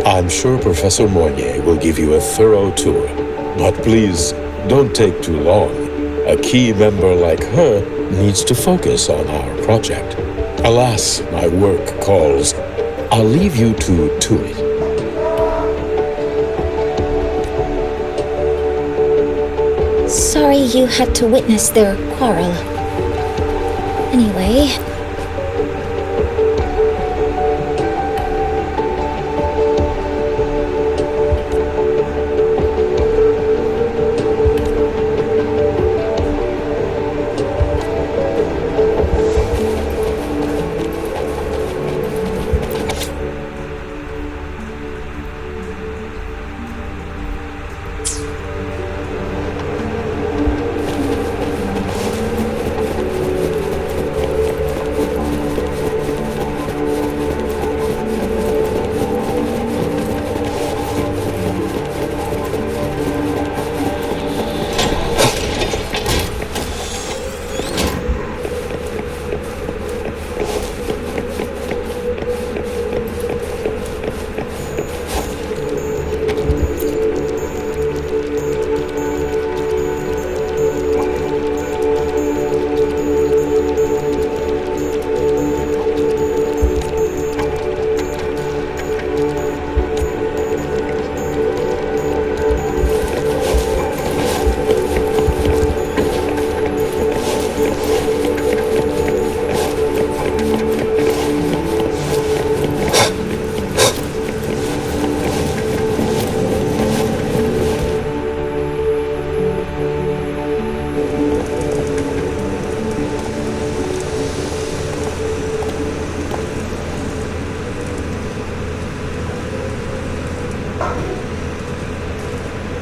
I'm sure Professor Mornier will give you a thorough tour, but please don't take too long. A key member like her needs to focus on our project. Alas, my work calls. I'll leave you to it. Sorry you had to witness their quarrel. Anyway...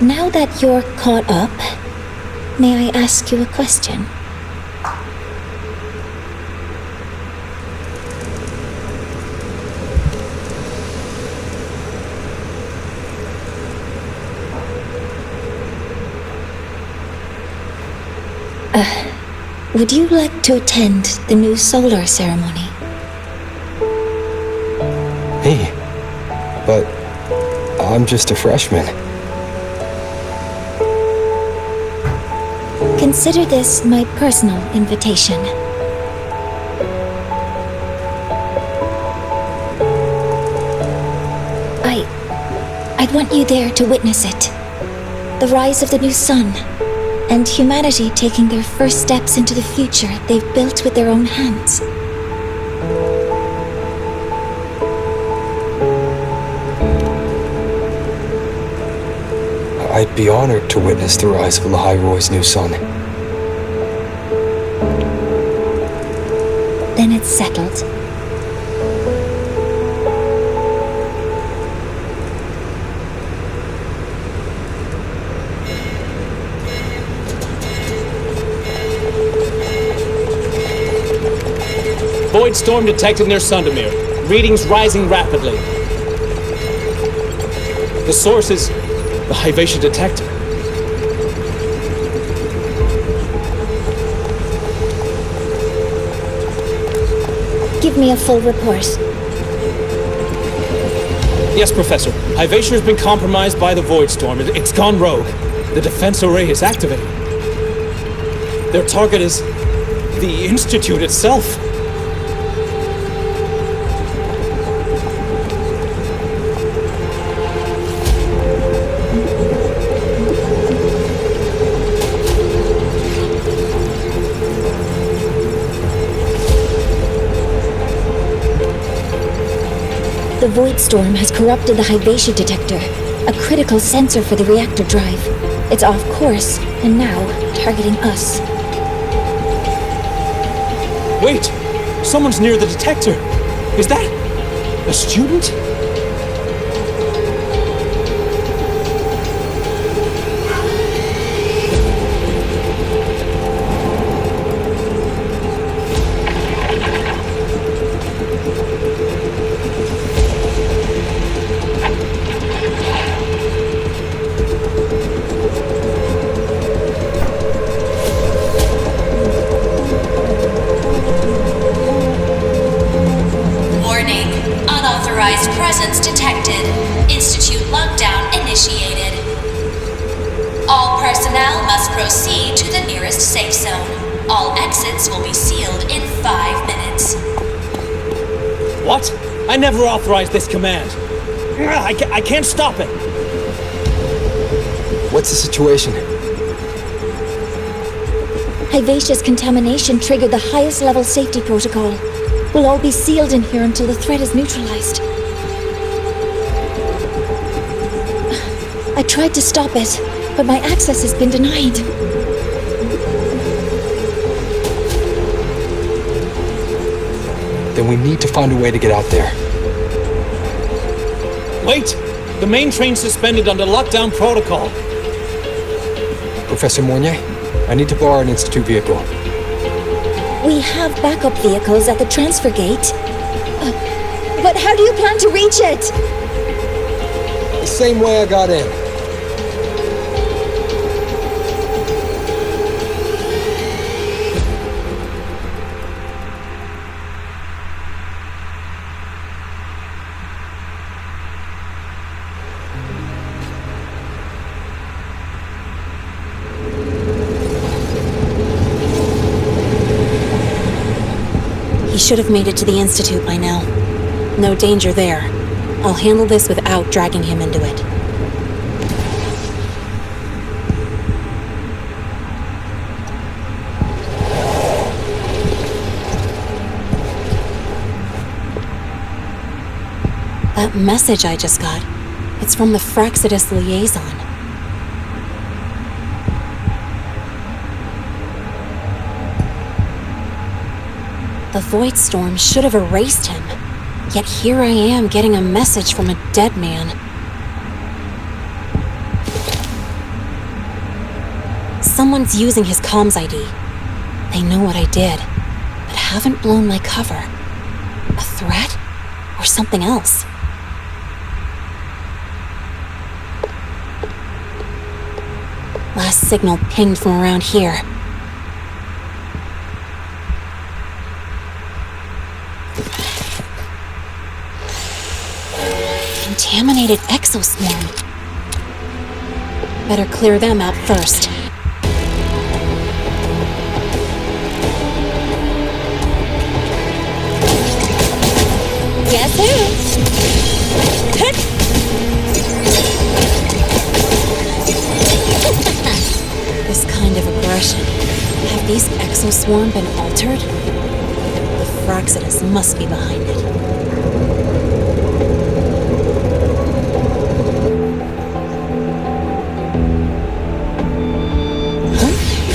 Now that you're caught up, may I ask you a question? Would you like to attend the new solar ceremony? Me? But I'm just a freshman. Consider this my personal invitation. I'd want you there to witness it. The rise of the new sun, and humanity taking their first steps into the future they've built with their own hands. I'd be honored to witness the rise of Lahiroy's new sun. Then it's settled. Void storm detected near Sundermere. Readings rising rapidly. The source is the Hyvatia detector. Give me a full report. Yes, Professor. Hyvatia has been compromised by the Void Storm. It's gone rogue. The defense array is activated. Their target is the Institute itself. The Void Storm has corrupted the Hyvatia detector, a critical sensor for the reactor drive. It's off course, and now targeting us. Wait! Someone's near the detector! Is that a student? Presence detected. Institute lockdown initiated. All personnel must proceed to the nearest safe zone. All exits will be sealed in 5 minutes. What? I never authorized this command. I can't stop it. What's the situation? Hyvatia's contamination triggered the highest level safety protocol. We'll all be sealed in here until the threat is neutralized. I tried to stop it, but my access has been denied. Then we need to find a way to get out there. Wait! The main train's suspended under lockdown protocol. Professor Mornier, I need to borrow an Institute vehicle. We have backup vehicles at the transfer gate. But how do you plan to reach it? The same way I got in. He should have made it to the Institute by now. No danger there. I'll handle this without dragging him into it. That message I just got, it's from the Fraxidus liaison. The Void Storm should have erased him. Yet here I am getting a message from a dead man. Someone's using his comms ID. They know what I did, but haven't blown my cover. A threat? Or something else? Last signal pinged from around here. Contaminated exoswarm. Better clear them out first. Guess who? This kind of aggression. Have these exoswarm been altered? The Fraxidus must be behind it.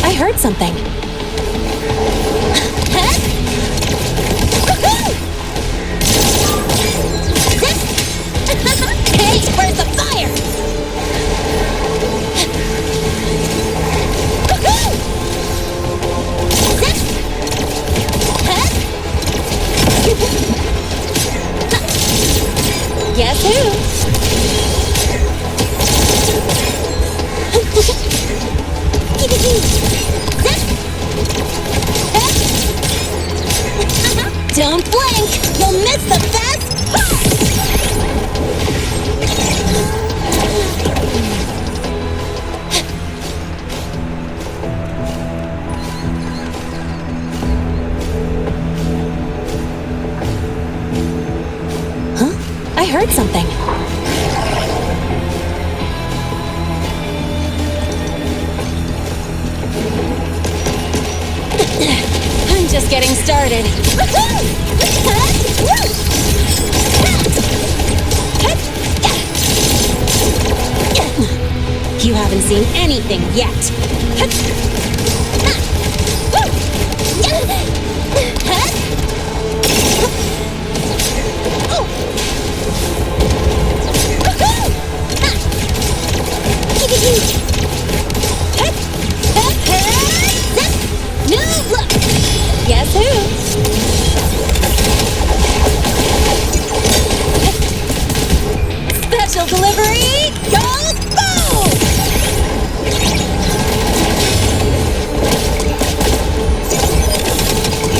I heard something. Hey, where's the fire? Guess who? Don't blink! You'll miss the best part! I heard something. I'm just getting started. You haven't seen anything yet. New look! Guess who? Special delivery! Go boom!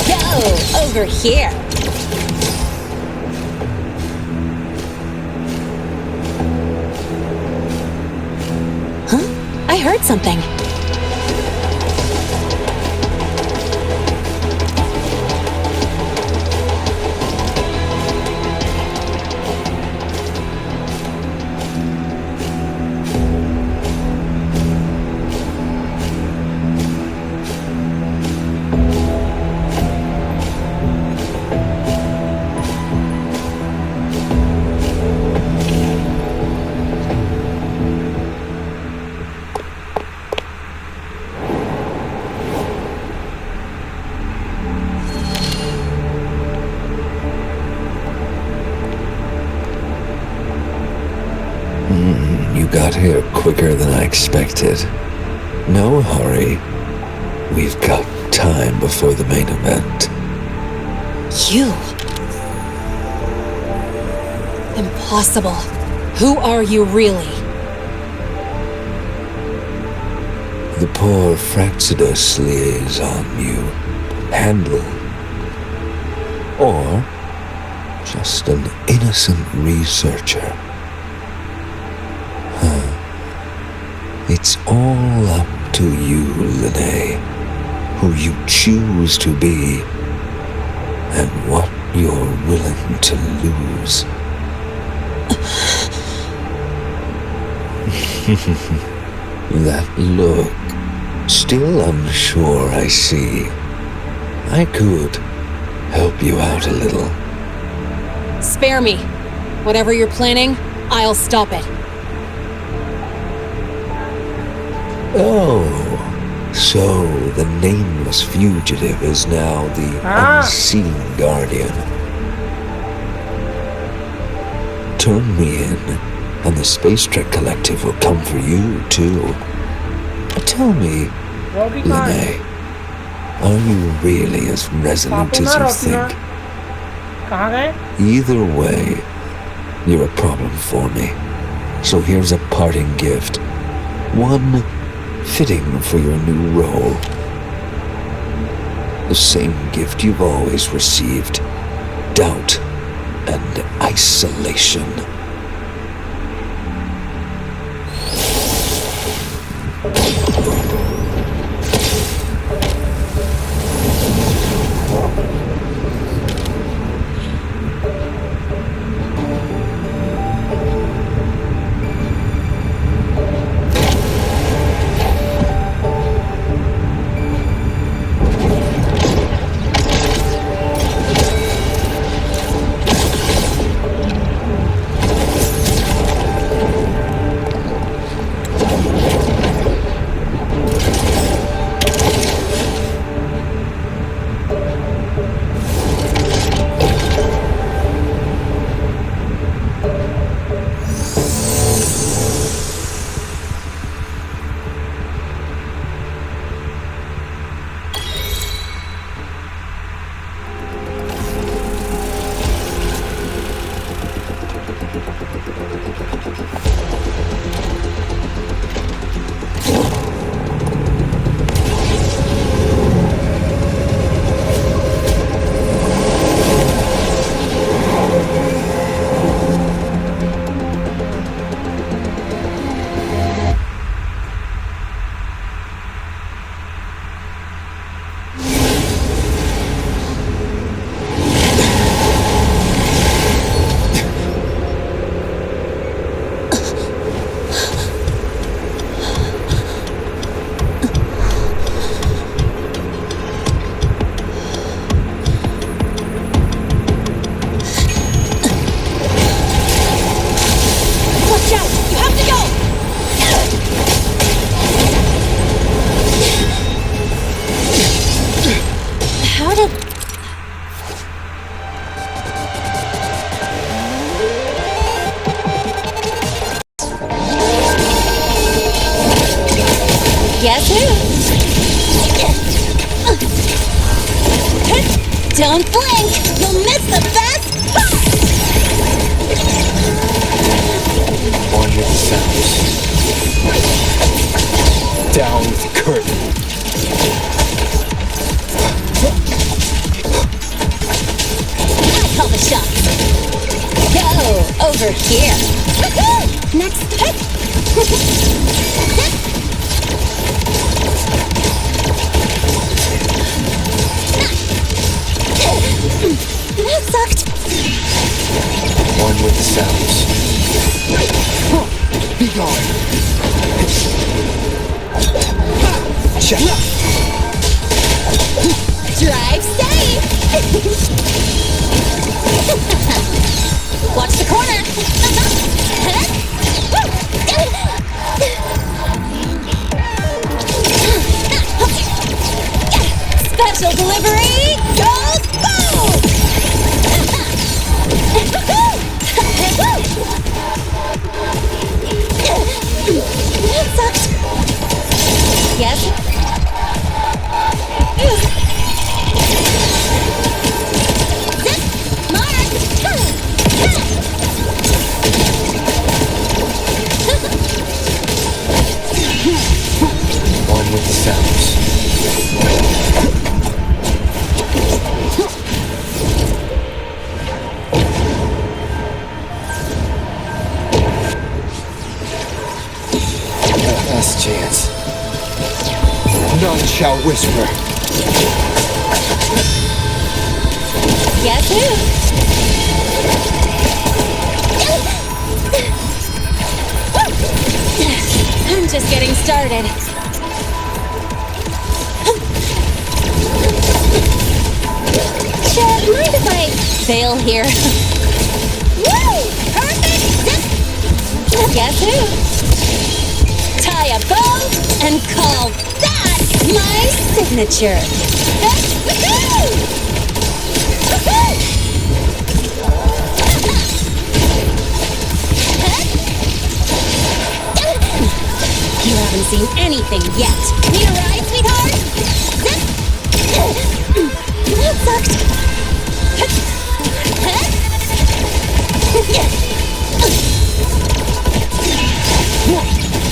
Go over here. Huh? I heard something. You got here quicker than I expected. No hurry. We've got time before the main event. You? Impossible. Who are you really? The poor Fraxidus liaison you handle. Or just an innocent researcher. It's all up to you, Linnae, who you choose to be, and what you're willing to lose. That look, still unsure, I see. I could help you out a little. Spare me. Whatever you're planning, I'll stop it. Oh, so the nameless fugitive is now the unseen guardian. Turn me in, and the Space Trek Collective will come for you, too. Tell me, Lene, are you really as resolute as you think? Either way, you're a problem for me. So here's a parting gift. One fitting for your new role. The same gift you've always received. Doubt and isolation. Guess who? Don't blink! You'll miss the best part! On with the sounds. Down with the curtain. I call the shots. Go over here. Next hit. That sucked. On with the sounds. Be gone. Check. Drive safe. Watch the corner. Special delivery goes boom! That sucked. Yes? Zip! Mark! On with the sounds. Last chance. None shall whisper. Guess who? I'm just getting started. Chad, mind if I bail here? Woo! Perfect! Zip! Guess who? Tie a bow and call that my signature. You haven't haven't seen anything yet. Need a ride, sweetheart? Zip! That sucked.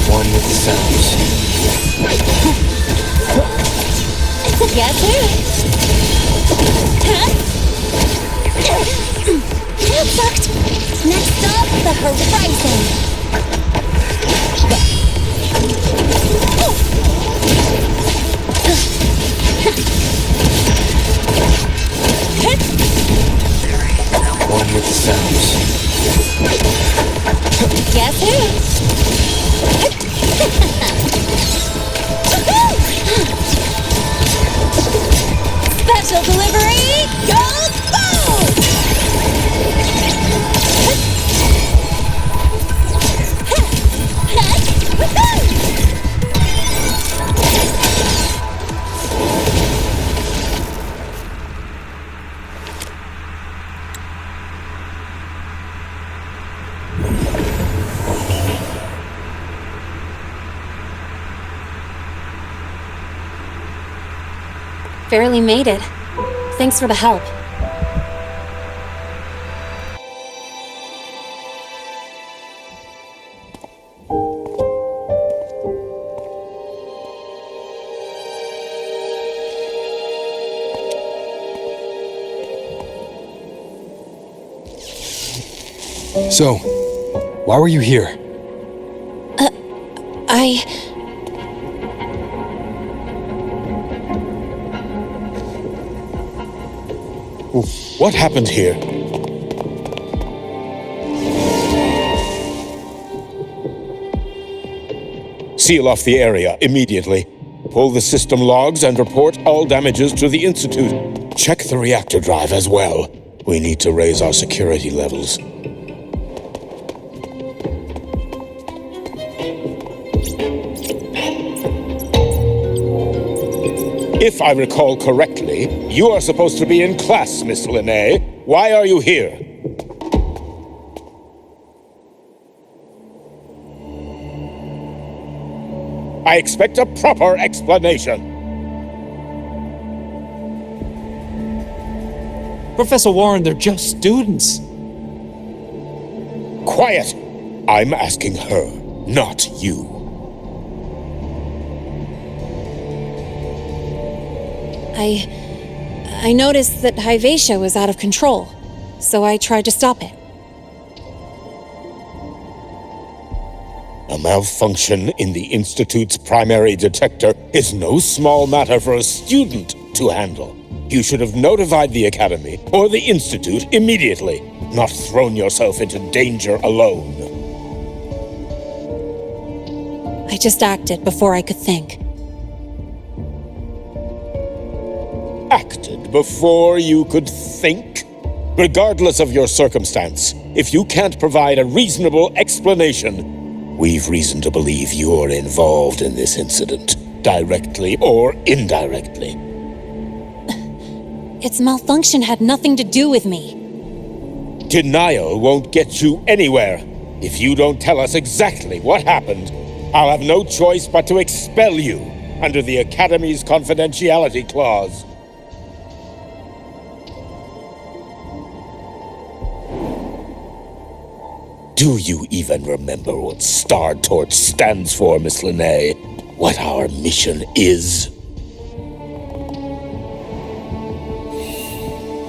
One with the sounds. Guess who? That sucked. Next up, the horizon. One with the sounds. Guess who? Special delivery, go boom! Barely made it. Thanks for the help. So, why were you here? What happened here? Seal off the area immediately. Pull the system logs and report all damages to the Institute. Check the reactor drive as well. We need to raise our security levels. If I recall correctly, you are supposed to be in class, Miss Linnae. Why are you here? I expect a proper explanation. Professor Warren, they're just students. Quiet! I'm asking her, not you. I noticed that Hyvatia was out of control, so I tried to stop it. A malfunction in the Institute's primary detector is no small matter for a student to handle. You should have notified the Academy or the Institute immediately, not thrown yourself into danger alone. I just acted before I could think. Acted before you could think? Regardless of your circumstance, if you can't provide a reasonable explanation, we've reason to believe you're involved in this incident, directly or indirectly. Its malfunction had nothing to do with me. Denial won't get you anywhere. If you don't tell us exactly what happened, I'll have no choice but to expel you under the Academy's confidentiality clause. Do you even remember what Star Torch stands for, Miss Linnae? What our mission is?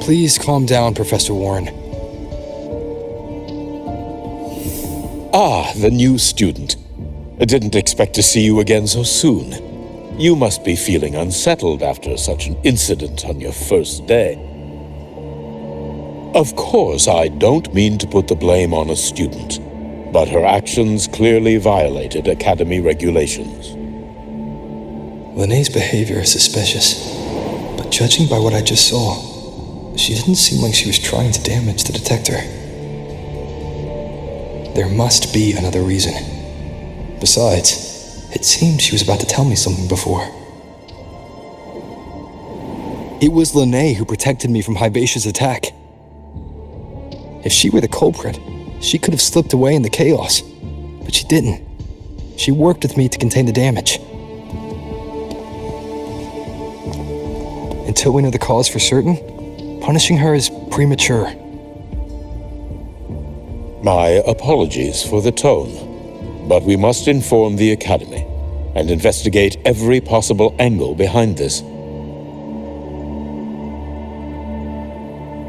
Please calm down, Professor Warren. Ah, the new student. I didn't expect to see you again so soon. You must be feeling unsettled after such an incident on your first day. Of course, I don't mean to put the blame on a student, but her actions clearly violated Academy regulations. Linnae's behavior is suspicious, but judging by what I just saw, she didn't seem like she was trying to damage the detector. There must be another reason. Besides, it seemed she was about to tell me something before. It was Linnae who protected me from Hybatia's attack. If she were the culprit, she could have slipped away in the chaos, but she didn't. She worked with me to contain the damage. Until we know the cause for certain, punishing her is premature. My apologies for the tone, but we must inform the Academy and investigate every possible angle behind this.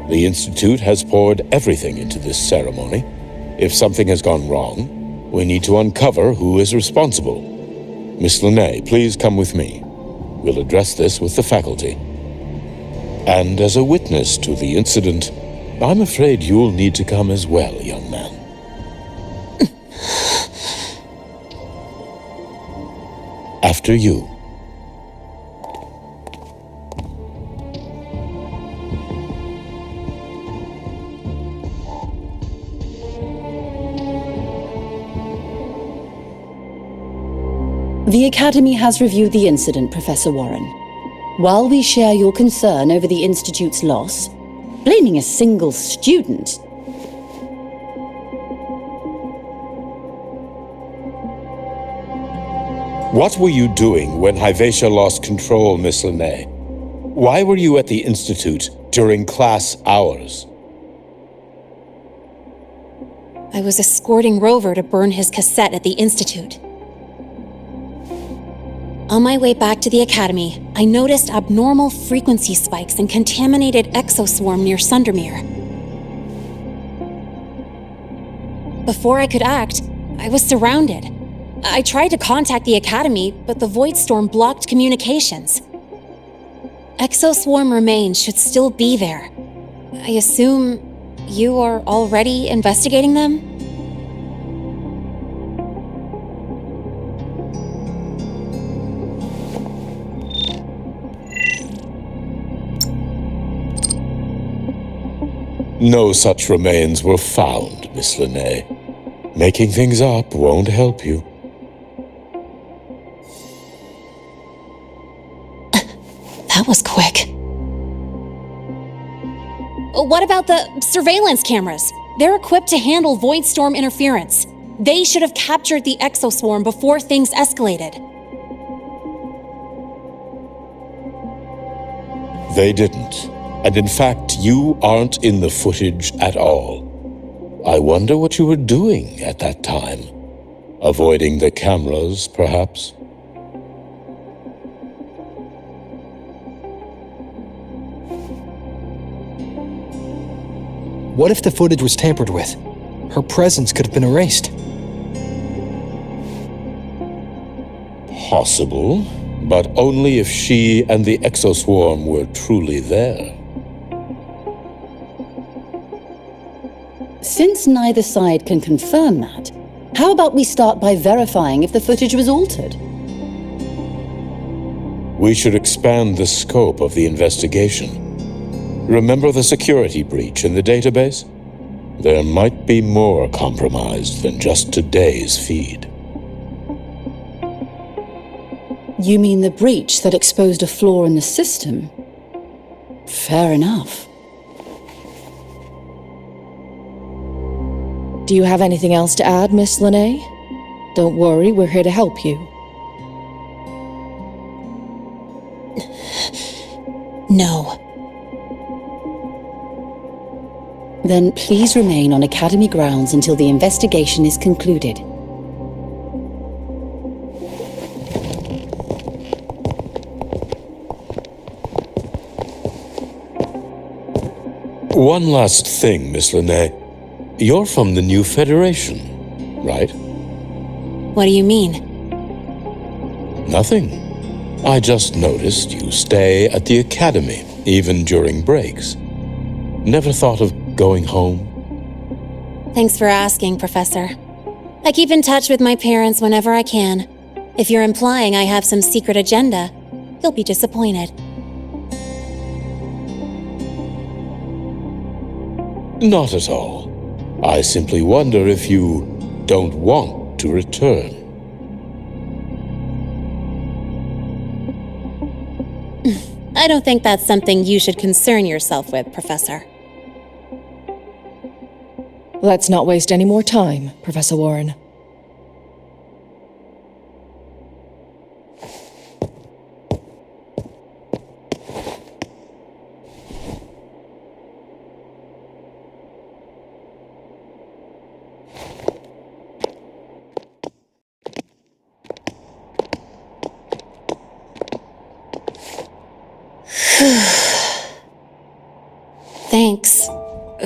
The Institute has poured everything into this ceremony. If something has gone wrong, we need to uncover who is responsible. Miss Linnae, please come with me. We'll address this with the faculty. And as a witness to the incident, I'm afraid you'll need to come as well, young man. After you. The Academy has reviewed the incident, Professor Warren. While we share your concern over the Institute's loss, blaming a single student... What were you doing when Hyvatia lost control, Miss Linnae? Why were you at the Institute during class hours? I was escorting Rover to burn his cassette at the Institute. On my way back to the Academy, I noticed abnormal frequency spikes and contaminated exoswarm near Sundermere. Before I could act, I was surrounded. I tried to contact the Academy, but the void storm blocked communications. Exoswarm remains should still be there. I assume you are already investigating them? No such remains were found, Miss Linnae. Making things up won't help you. That was quick. What about the surveillance cameras? They're equipped to handle void storm interference. They should have captured the exoswarm before things escalated. They didn't. And in fact, you aren't in the footage at all. I wonder what you were doing at that time. Avoiding the cameras, perhaps? What if the footage was tampered with? Her presence could have been erased. Possible, but only if she and the exoswarm were truly there. Since neither side can confirm that, how about we start by verifying if the footage was altered? We should expand the scope of the investigation. Remember the security breach in the database? There might be more compromised than just today's feed. You mean the breach that exposed a flaw in the system? Fair enough. Do you have anything else to add, Miss Linnae? Don't worry, we're here to help you. No. Then please remain on Academy grounds until the investigation is concluded. One last thing, Miss Linnae. You're from the new Federation, right? What do you mean? Nothing. I just noticed you stay at the Academy, even during breaks. Never thought of going home? Thanks for asking, Professor. I keep in touch with my parents whenever I can. If you're implying I have some secret agenda, you'll be disappointed. Not at all. I simply wonder if you don't want to return. I don't think that's something you should concern yourself with, Professor. Let's not waste any more time, Professor Warren.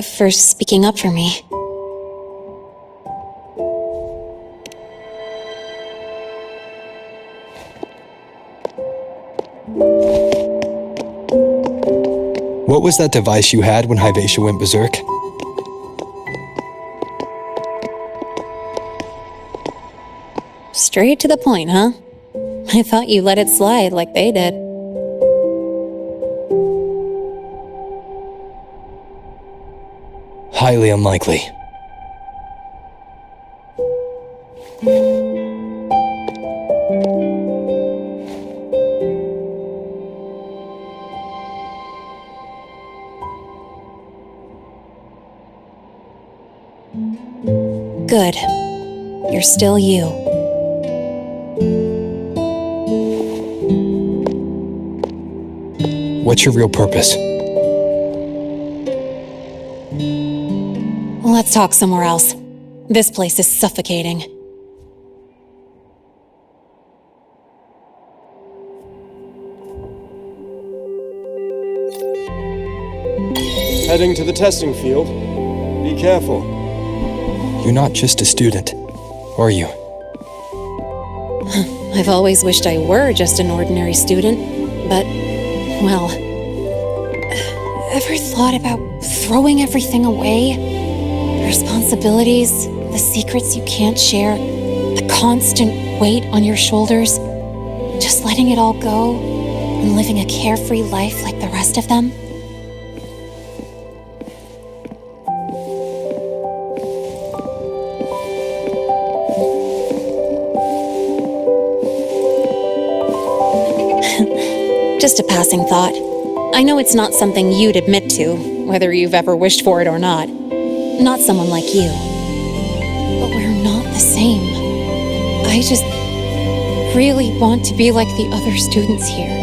for speaking up for me. What was that device you had when Hyvatia went berserk? Straight to the point, huh? I thought you let it slide like they did. Highly unlikely. Good. You're still you. What's your real purpose? Let's talk somewhere else. This place is suffocating. Heading to the testing field. Be careful. You're not just a student, are you? I've always wished I were just an ordinary student, but, well, ever thought about throwing everything away? The responsibilities, the secrets you can't share, the constant weight on your shoulders, just letting it all go and living a carefree life like the rest of them? Just a passing thought. I know it's not something you'd admit to, whether you've ever wished for it or not. Not someone like you. But we're not the same. I just really want to be like the other students here.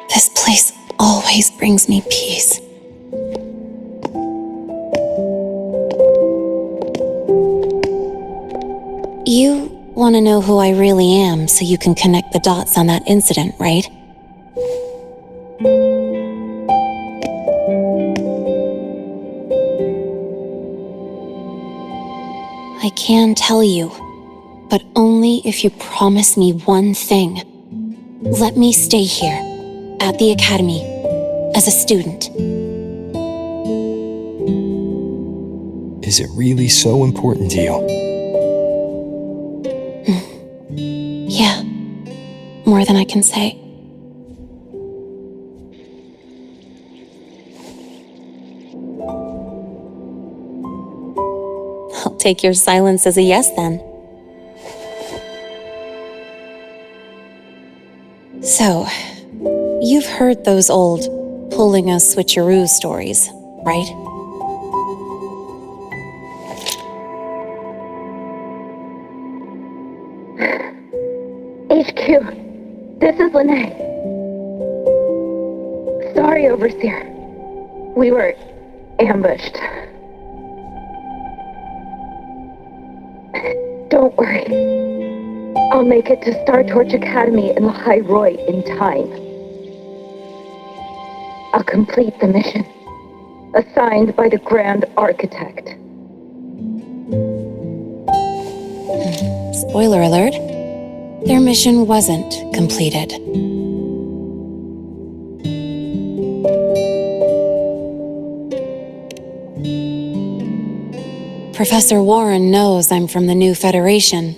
This place always brings me peace. You want to know who I really am so you can connect the dots on that incident, right? I can tell you, but only if you promise me one thing. Let me stay here, at the Academy, as a student. Is it really so important to you? Yeah, more than I can say. I'll take your silence as a yes then. So, you've heard those old pulling a switcheroo stories, right? HQ, this is Lene. Sorry, Overseer. We were ambushed. Don't worry. I'll make it to Star Torch Academy in Lahai Roy in time. I'll complete the mission, assigned by the Grand Architect. Spoiler alert, their mission wasn't completed. Professor Warren knows I'm from the new Federation,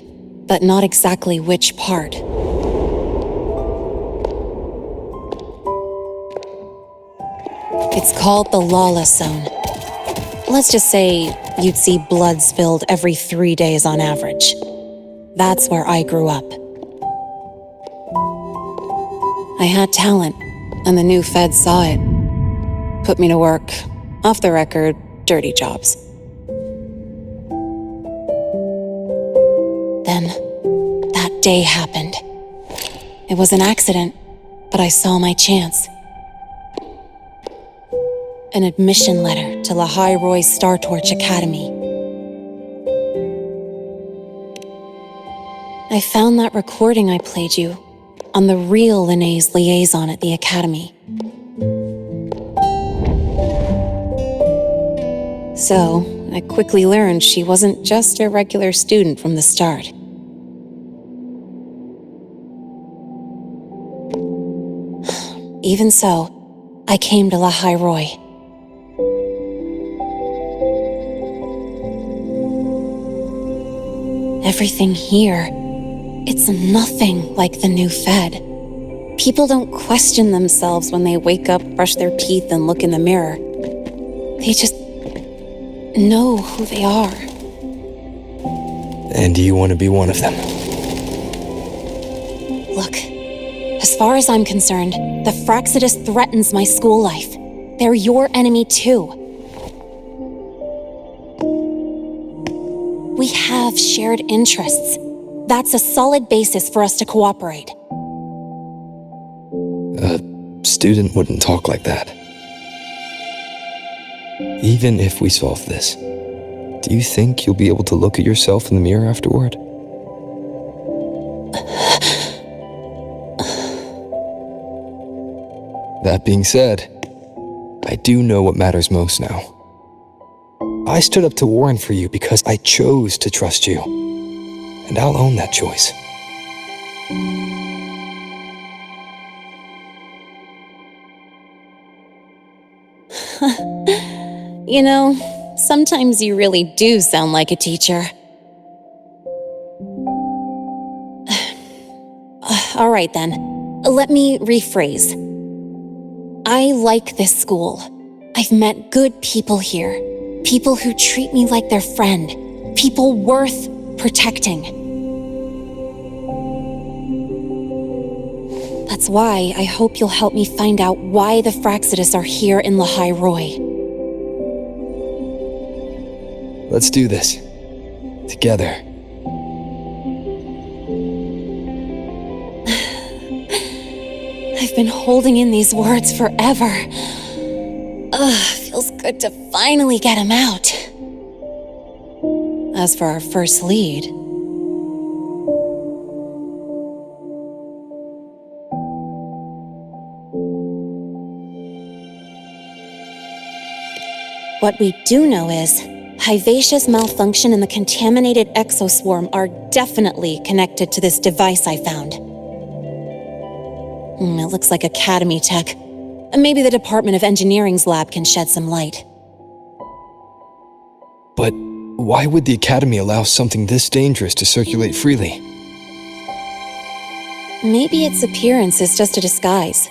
but not exactly which part. It's called the Lawless Zone. Let's just say you'd see blood spilled every 3 days on average. That's where I grew up. I had talent, and the new Fed saw it. put me to work. Off the record, dirty jobs. Then, that day happened. It was an accident, but I saw my chance. An admission letter to Lahai Roy's Star Torch Academy. I found that recording I played you on the real Linnaeus liaison at the Academy. So, I quickly learned she wasn't just a regular student from the start. Even so, I came to Lahai Roy. Everything here, it's nothing like the new Fed. People don't question themselves when they wake up, brush their teeth, and look in the mirror. They just know who they are. And you want to be one of them? Look, as far as I'm concerned, the Fraxidus threatens my school life. They're your enemy too. We have shared interests. That's a solid basis for us to cooperate. A student wouldn't talk like that. Even if we solve this, do you think you'll be able to look at yourself in the mirror afterward? That being said, I do know what matters most now. I stood up to Warren for you because I chose to trust you. And I'll own that choice. You know, sometimes you really do sound like a teacher. All right then, let me rephrase. I like this school. I've met good people here. People who treat me like their friend. People worth protecting. That's why I hope you'll help me find out why the Fraxidus are here in Lahai Roy. Let's do this. Together. I've been holding in these words forever. Feels good to finally get them out. As for our first lead... What we do know is, Hyvatia's malfunction and the contaminated exoswarm are definitely connected to this device I found. It looks like Academy tech. Maybe the Department of Engineering's lab can shed some light. But why would the Academy allow something this dangerous to circulate freely? Maybe its appearance is just a disguise.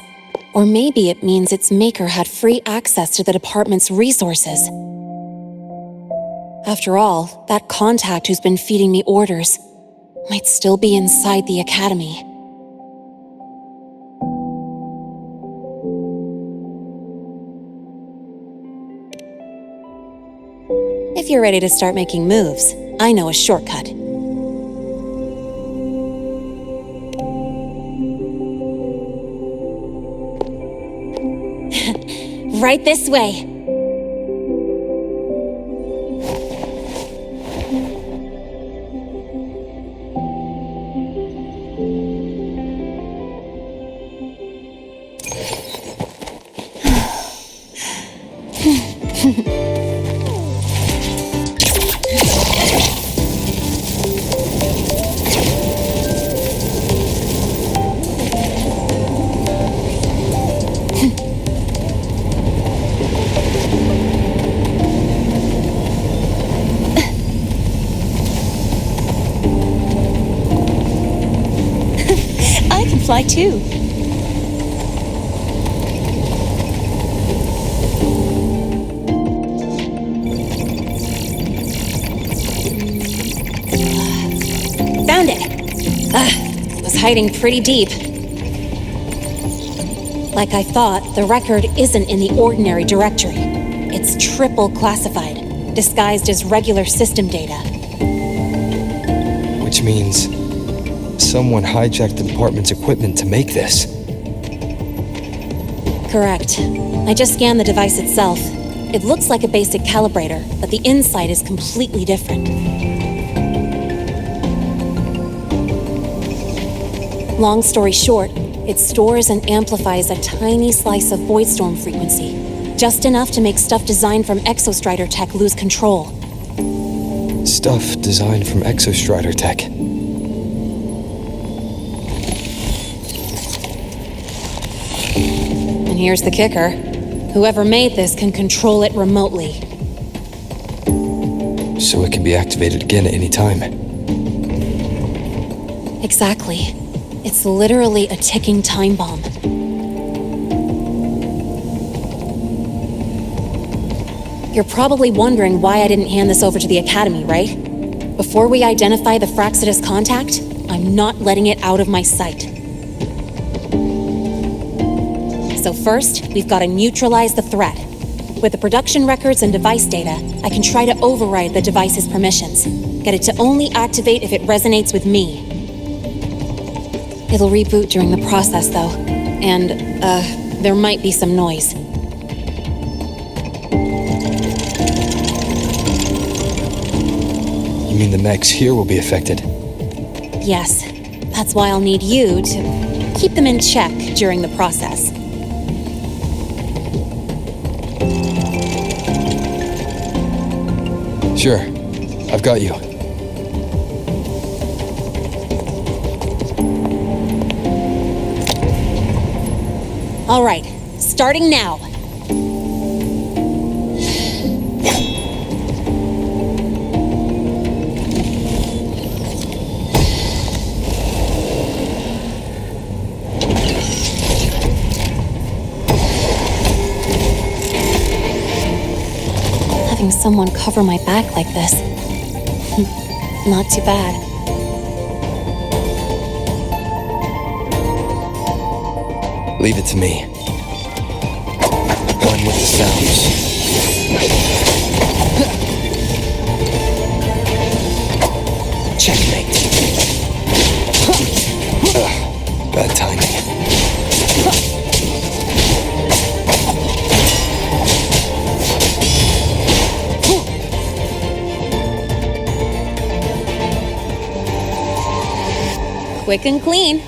Or maybe it means its maker had free access to the department's resources. After all, that contact who's been feeding me orders might still be inside the Academy. If you're ready to start making moves, I know a shortcut. Right this way. Fly too. Found it. Was hiding pretty deep. Like I thought, the record isn't in the ordinary directory. It's triple classified, disguised as regular system data. Which means someone hijacked the department's equipment to make this. Correct. I just scanned the device itself. It looks like a basic calibrator, but the inside is completely different. Long story short, it stores and amplifies a tiny slice of voidstorm frequency, just enough to make stuff designed from Exostrider tech lose control. Stuff designed from Exostrider tech. And here's the kicker. Whoever made this can control it remotely. So it can be activated again at any time. Exactly. It's literally a ticking time bomb. You're probably wondering why I didn't hand this over to the Academy, right? Before we identify the Fraxidus contact, I'm not letting it out of my sight. So first, we've got to neutralize the threat. With the production records and device data, I can try to override the device's permissions. Get it to only activate if it resonates with me. It'll reboot during the process, though. And, there might be some noise. You mean the mechs here will be affected? Yes. That's why I'll need you to keep them in check during the process. Sure. I've got you. All right. Starting now. Having someone cover my back like this. Not too bad. Leave it to me. One with the sounds. Checkmate. Bad timing. Quick and clean.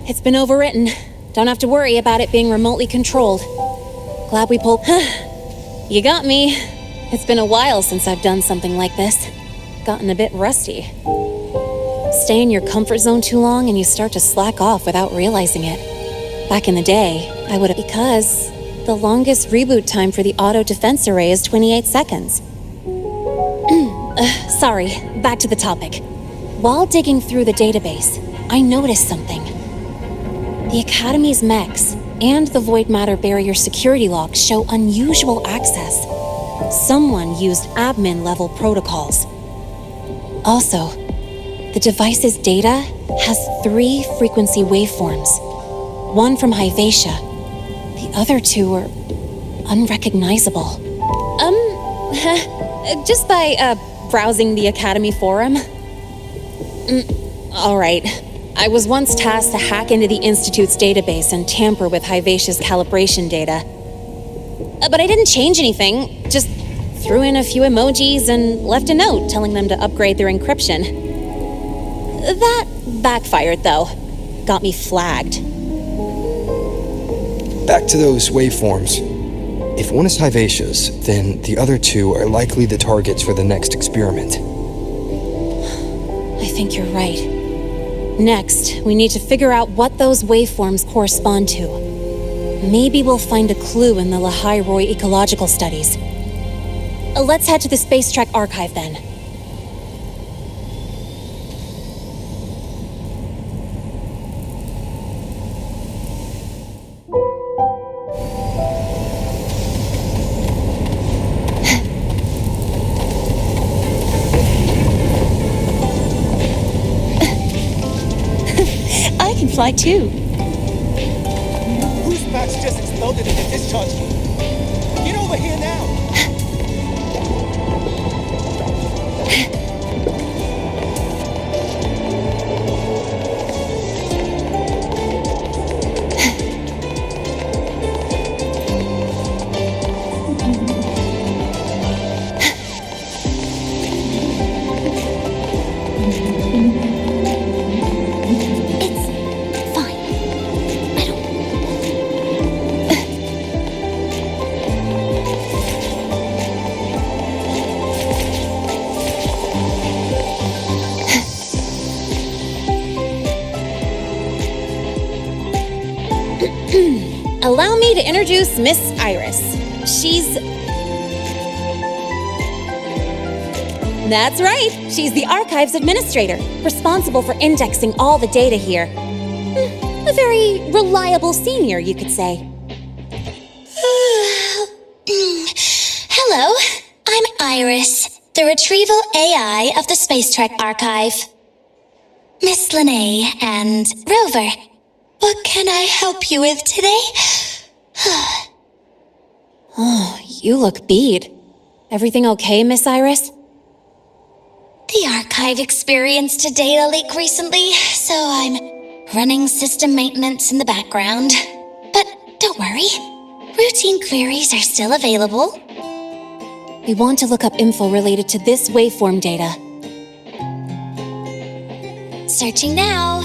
It's been overwritten. Don't have to worry about it being remotely controlled. Glad we pulled... You got me. It's been a while since I've done something like this. Gotten a bit rusty. Stay in your comfort zone too long and you start to slack off without realizing it. Back in the day, I would have... Because the longest reboot time for the auto defense array is 28 seconds. Sorry, back to the topic. While digging through the database, I noticed something. The Academy's mechs and the Void Matter Barrier security logs show unusual access. Someone used admin-level protocols. Also, the device's data has 3 frequency waveforms. One from Hyvatia. The other 2 are unrecognizable. Just by, browsing the Academy forum? All right. I was once tasked to hack into the Institute's database and tamper with Hyvatia's calibration data. But I didn't change anything, just threw in a few emojis and left a note telling them to upgrade their encryption. That backfired, though. Got me flagged. Back to those waveforms. If one is Hyvatia's, then the other 2 are likely the targets for the next experiment. I think you're right. Next, we need to figure out what those waveforms correspond to. Maybe we'll find a clue in the Lahai-Roy ecological studies. Let's head to the Space Trek archive then. fly too. Whose patch just exploded in the discharge? Get over here now! Allow me to introduce Miss Iris. She's... That's right, she's the Archives Administrator, responsible for indexing all the data here. A very reliable senior, you could say. Hello, I'm Iris, the Retrieval AI of the Space Trek Archive. Miss Linnae and Rover, what can I help you with today? Oh, you look beat. Everything okay, Miss Iris? The archive experienced a data leak recently, so I'm running system maintenance in the background. But don't worry, routine queries are still available. We want to look up info related to this waveform data. Searching now.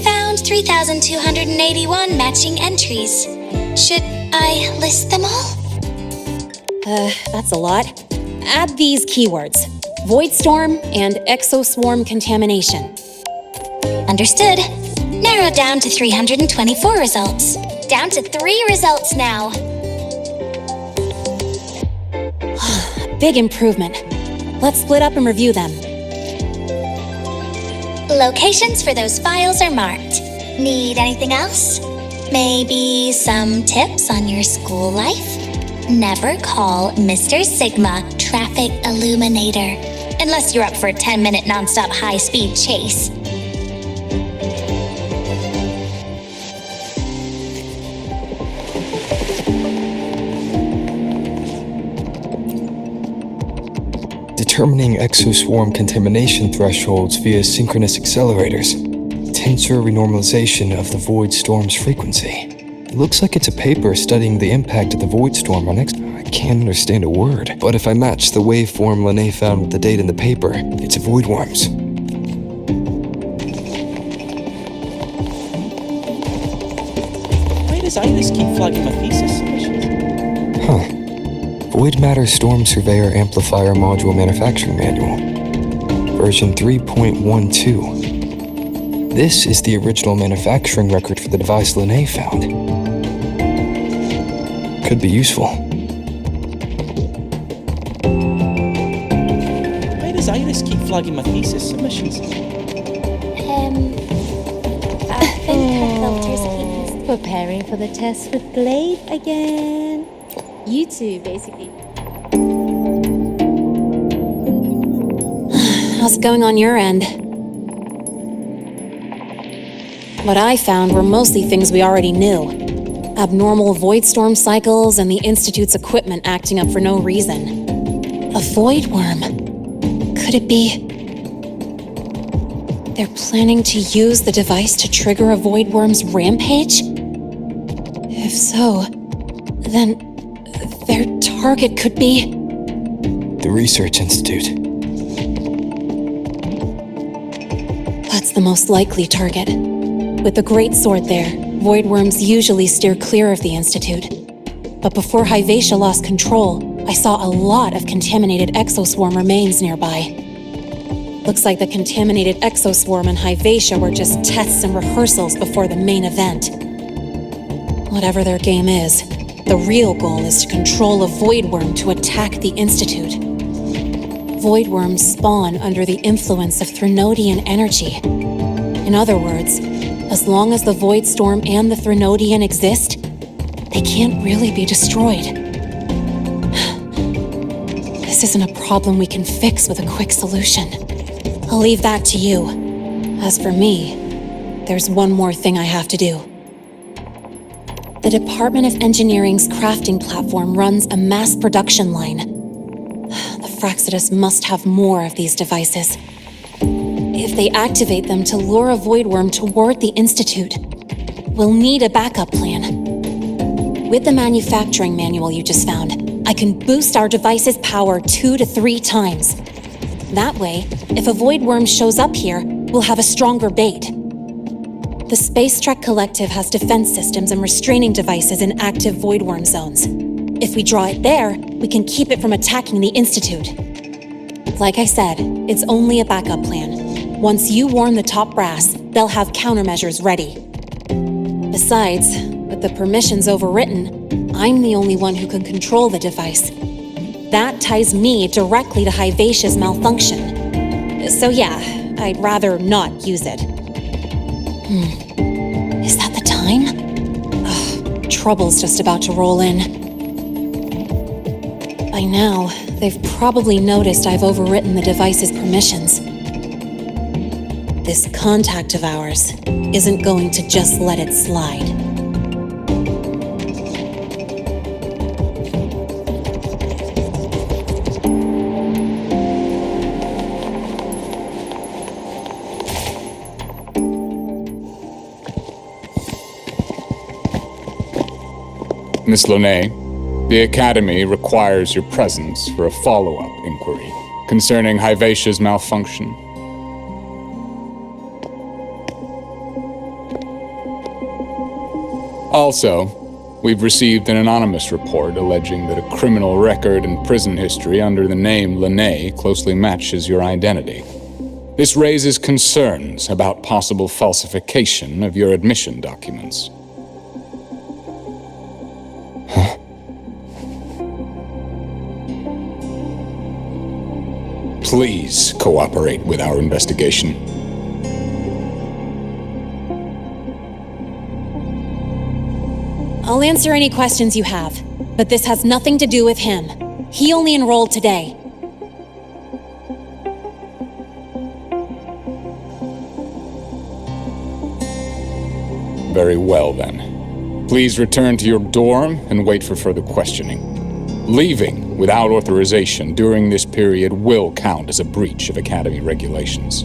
Found 3,281 matching entries. Should I list them all? That's a lot. Add these keywords: Void Storm and Exoswarm Contamination. Understood. Narrowed down to 324 results. Down to 3 results now. Big improvement. Let's split up and review them. Locations for those files are marked. Need anything else? Maybe some tips on your school life? Never call Mr. Sigma Traffic Illuminator, unless you're up for a 10-minute nonstop high-speed chase. Determining exoswarm contamination thresholds via synchronous accelerators. Tensor renormalization of the void storm's frequency. It looks like it's a paper studying the impact of the void storm on I can't understand a word, but if I match the waveform Linnae found with the data in the paper, it's a void worms. Why does Iris keep flagging my thesis? Huh. Void Matter Storm Surveyor Amplifier Module Manufacturing Manual. Version 3.12. This is the original manufacturing record for the device Linnae found. Could be useful. Why does Iris keep flagging my thesis submissions? I think her filters keep preparing for the test with Blade again. You two, basically. How's it going on your end? What I found were mostly things we already knew. Abnormal void storm cycles and the Institute's equipment acting up for no reason. A void worm. Could it be... They're planning to use the device to trigger a void worm's rampage? If so, then their target could be... The Research Institute. That's the most likely target. With the Great Sword there, void worms usually steer clear of the Institute. But before Hyvatia lost control, I saw a lot of contaminated exoswarm remains nearby. Looks like the contaminated exoswarm and Hyvatia were just tests and rehearsals before the main event. Whatever their game is, the real goal is to control a void worm to attack the Institute. Void worms spawn under the influence of Threnodian energy. In other words, as long as the void storm and the Threnodian exist, they can't really be destroyed. This isn't a problem we can fix with a quick solution. I'll leave that to you. As for me, there's one more thing I have to do. The Department of Engineering's crafting platform runs a mass production line. The Fraxidus must have more of these devices. If they activate them to lure a voidworm toward the Institute, we'll need a backup plan. With the manufacturing manual you just found, I can boost our device's power 2 to 3 times. That way, if a voidworm shows up here, we'll have a stronger bait. The Space Trek Collective has defense systems and restraining devices in active voidworm zones. If we draw it there, we can keep it from attacking the Institute. Like I said, it's only a backup plan. Once you warn the top brass, they'll have countermeasures ready. Besides, with the permissions overwritten, I'm the only one who can control the device. That ties me directly to Hyvatia's malfunction. So yeah, I'd rather not use it. Is that the time? Ugh, trouble's just about to roll in. By now, they've probably noticed I've overwritten the device's permissions. This contact of ours isn't going to just let it slide. Miss Lonet, the Academy requires your presence for a follow-up inquiry concerning Hyvatia's malfunction. Also, we've received an anonymous report alleging that a criminal record and prison history under the name Lonet closely matches your identity. This raises concerns about possible falsification of your admission documents. Please cooperate with our investigation. I'll answer any questions you have, but this has nothing to do with him. He only enrolled today. Very well, then. Please return to your dorm and wait for further questioning. Leaving without authorization during this period will count as a breach of Academy regulations.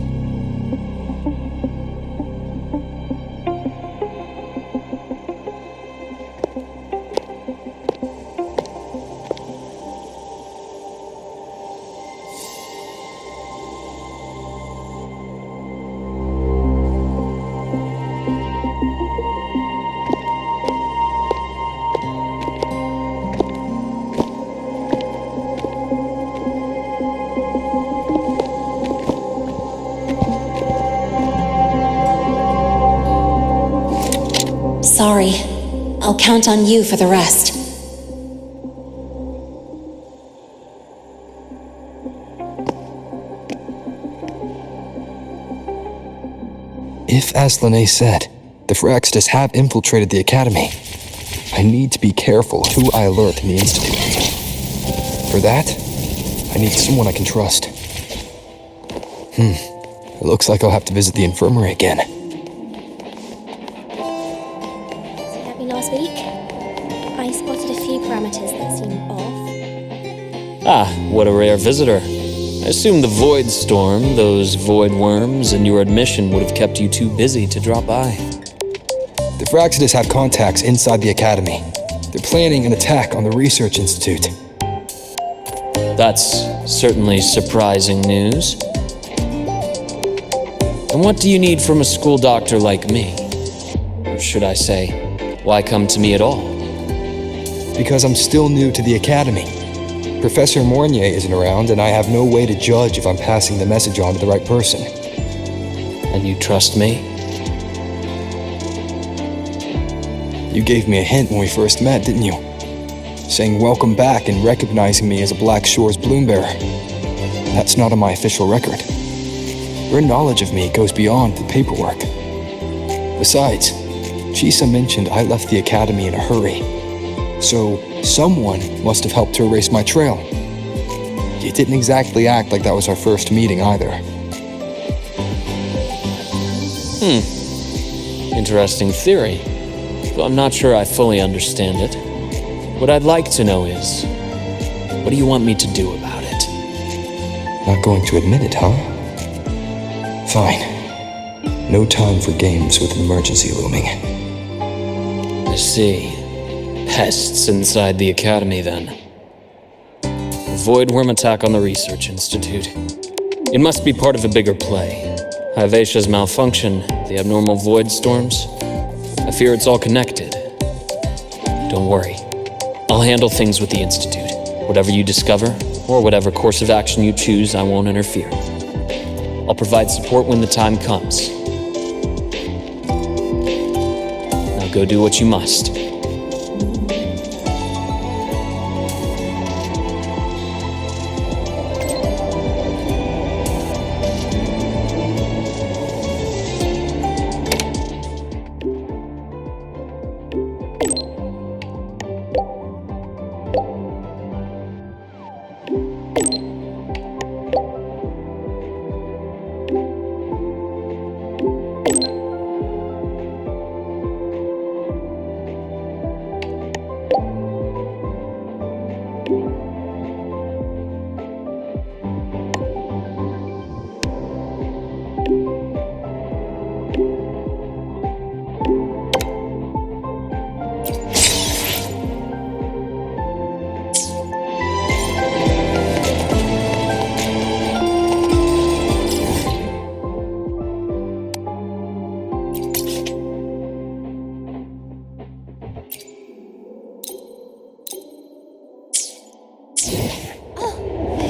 Sorry. I'll count on you for the rest. If, as Lene said, the Fraxidus have infiltrated the Academy, I need to be careful who I alert in the Institute. For that, I need someone I can trust. It looks like I'll have to visit the infirmary again. Last week, I spotted a few parameters that seem off. Ah, what a rare visitor. I assume the void storm, those void worms, and your admission would have kept you too busy to drop by. The Fraxidus have contacts inside the Academy. They're planning an attack on the Research Institute. That's certainly surprising news. And what do you need from a school doctor like me? Or should I say, why come to me at all? Because I'm still new to the Academy. Professor Mornier isn't around, and I have no way to judge if I'm passing the message on to the right person. And you trust me? You gave me a hint when we first met, didn't you? Saying welcome back and recognizing me as a Black Shores Bloombearer. That's not on my official record. Your knowledge of me goes beyond the paperwork. Besides, Chisa mentioned I left the Academy in a hurry. So, someone must have helped to erase my trail. You didn't exactly act like that was our first meeting either. Interesting theory, though I'm not sure I fully understand it. What I'd like to know is, what do you want me to do about it? Not going to admit it, huh? Fine. No time for games with an emergency looming. I see. Pests inside the Academy, then. A void worm attack on the Research Institute. It must be part of a bigger play. Hivacia's malfunction, the abnormal void storms. I fear it's all connected. Don't worry. I'll handle things with the Institute. Whatever you discover, or whatever course of action you choose, I won't interfere. I'll provide support when the time comes. Now go do what you must.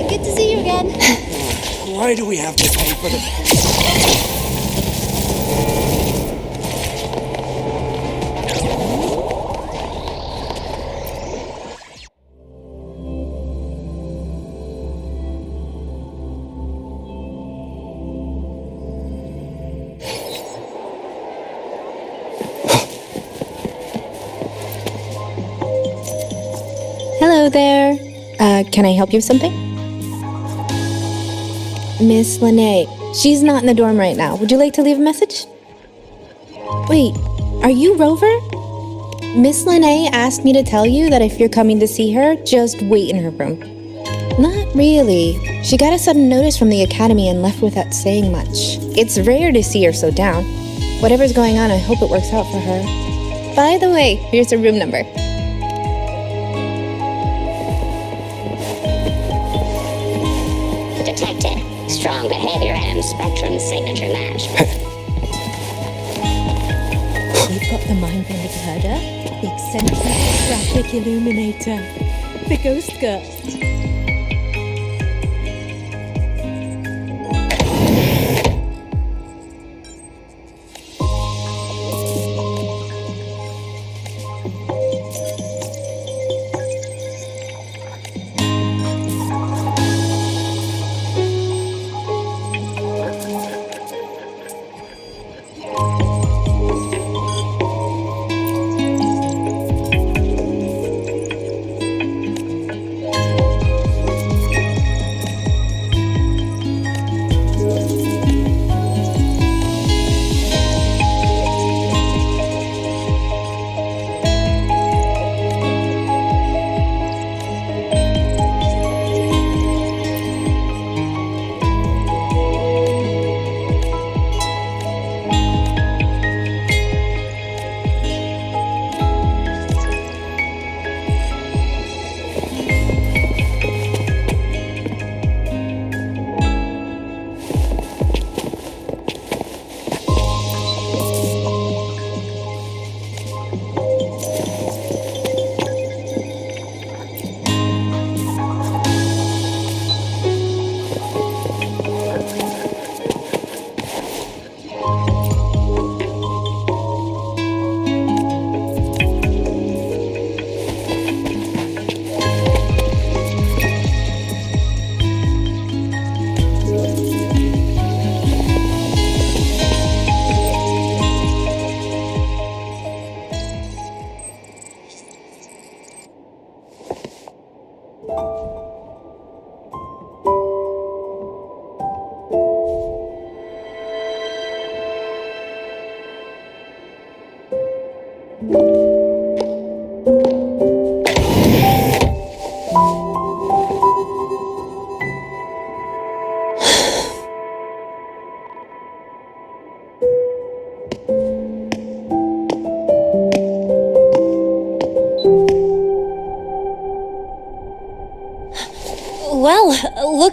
Good to see you again. Why do we have to pay for the... Hello there. Can I help you with something? Miss Lene. She's not in the dorm right now. Would you like to leave a message? Wait, are you Rover? Miss Lene asked me to tell you that if you're coming to see her, just wait in her room. Not really. She got a sudden notice from the Academy and left without saying much. It's rare to see her so down. Whatever's going on, I hope it works out for her. By the way, here's her room number. Detected. Strong behavior and spectrum signature match. We've got the mind-bending herder, the eccentric graphic illuminator, the ghost girl.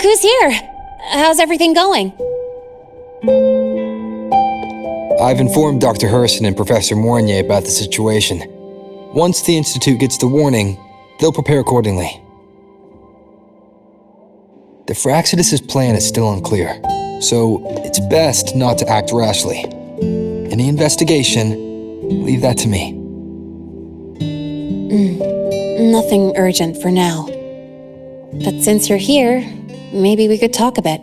who's here. How's everything going? I've informed Dr. Herson and Professor Mournier about the situation. Once the Institute gets the warning, they'll prepare accordingly. The Fraxidus' plan is still unclear, so it's best not to act rashly. Any investigation, leave that to me. Nothing urgent for now. But since you're here, maybe we could talk a bit.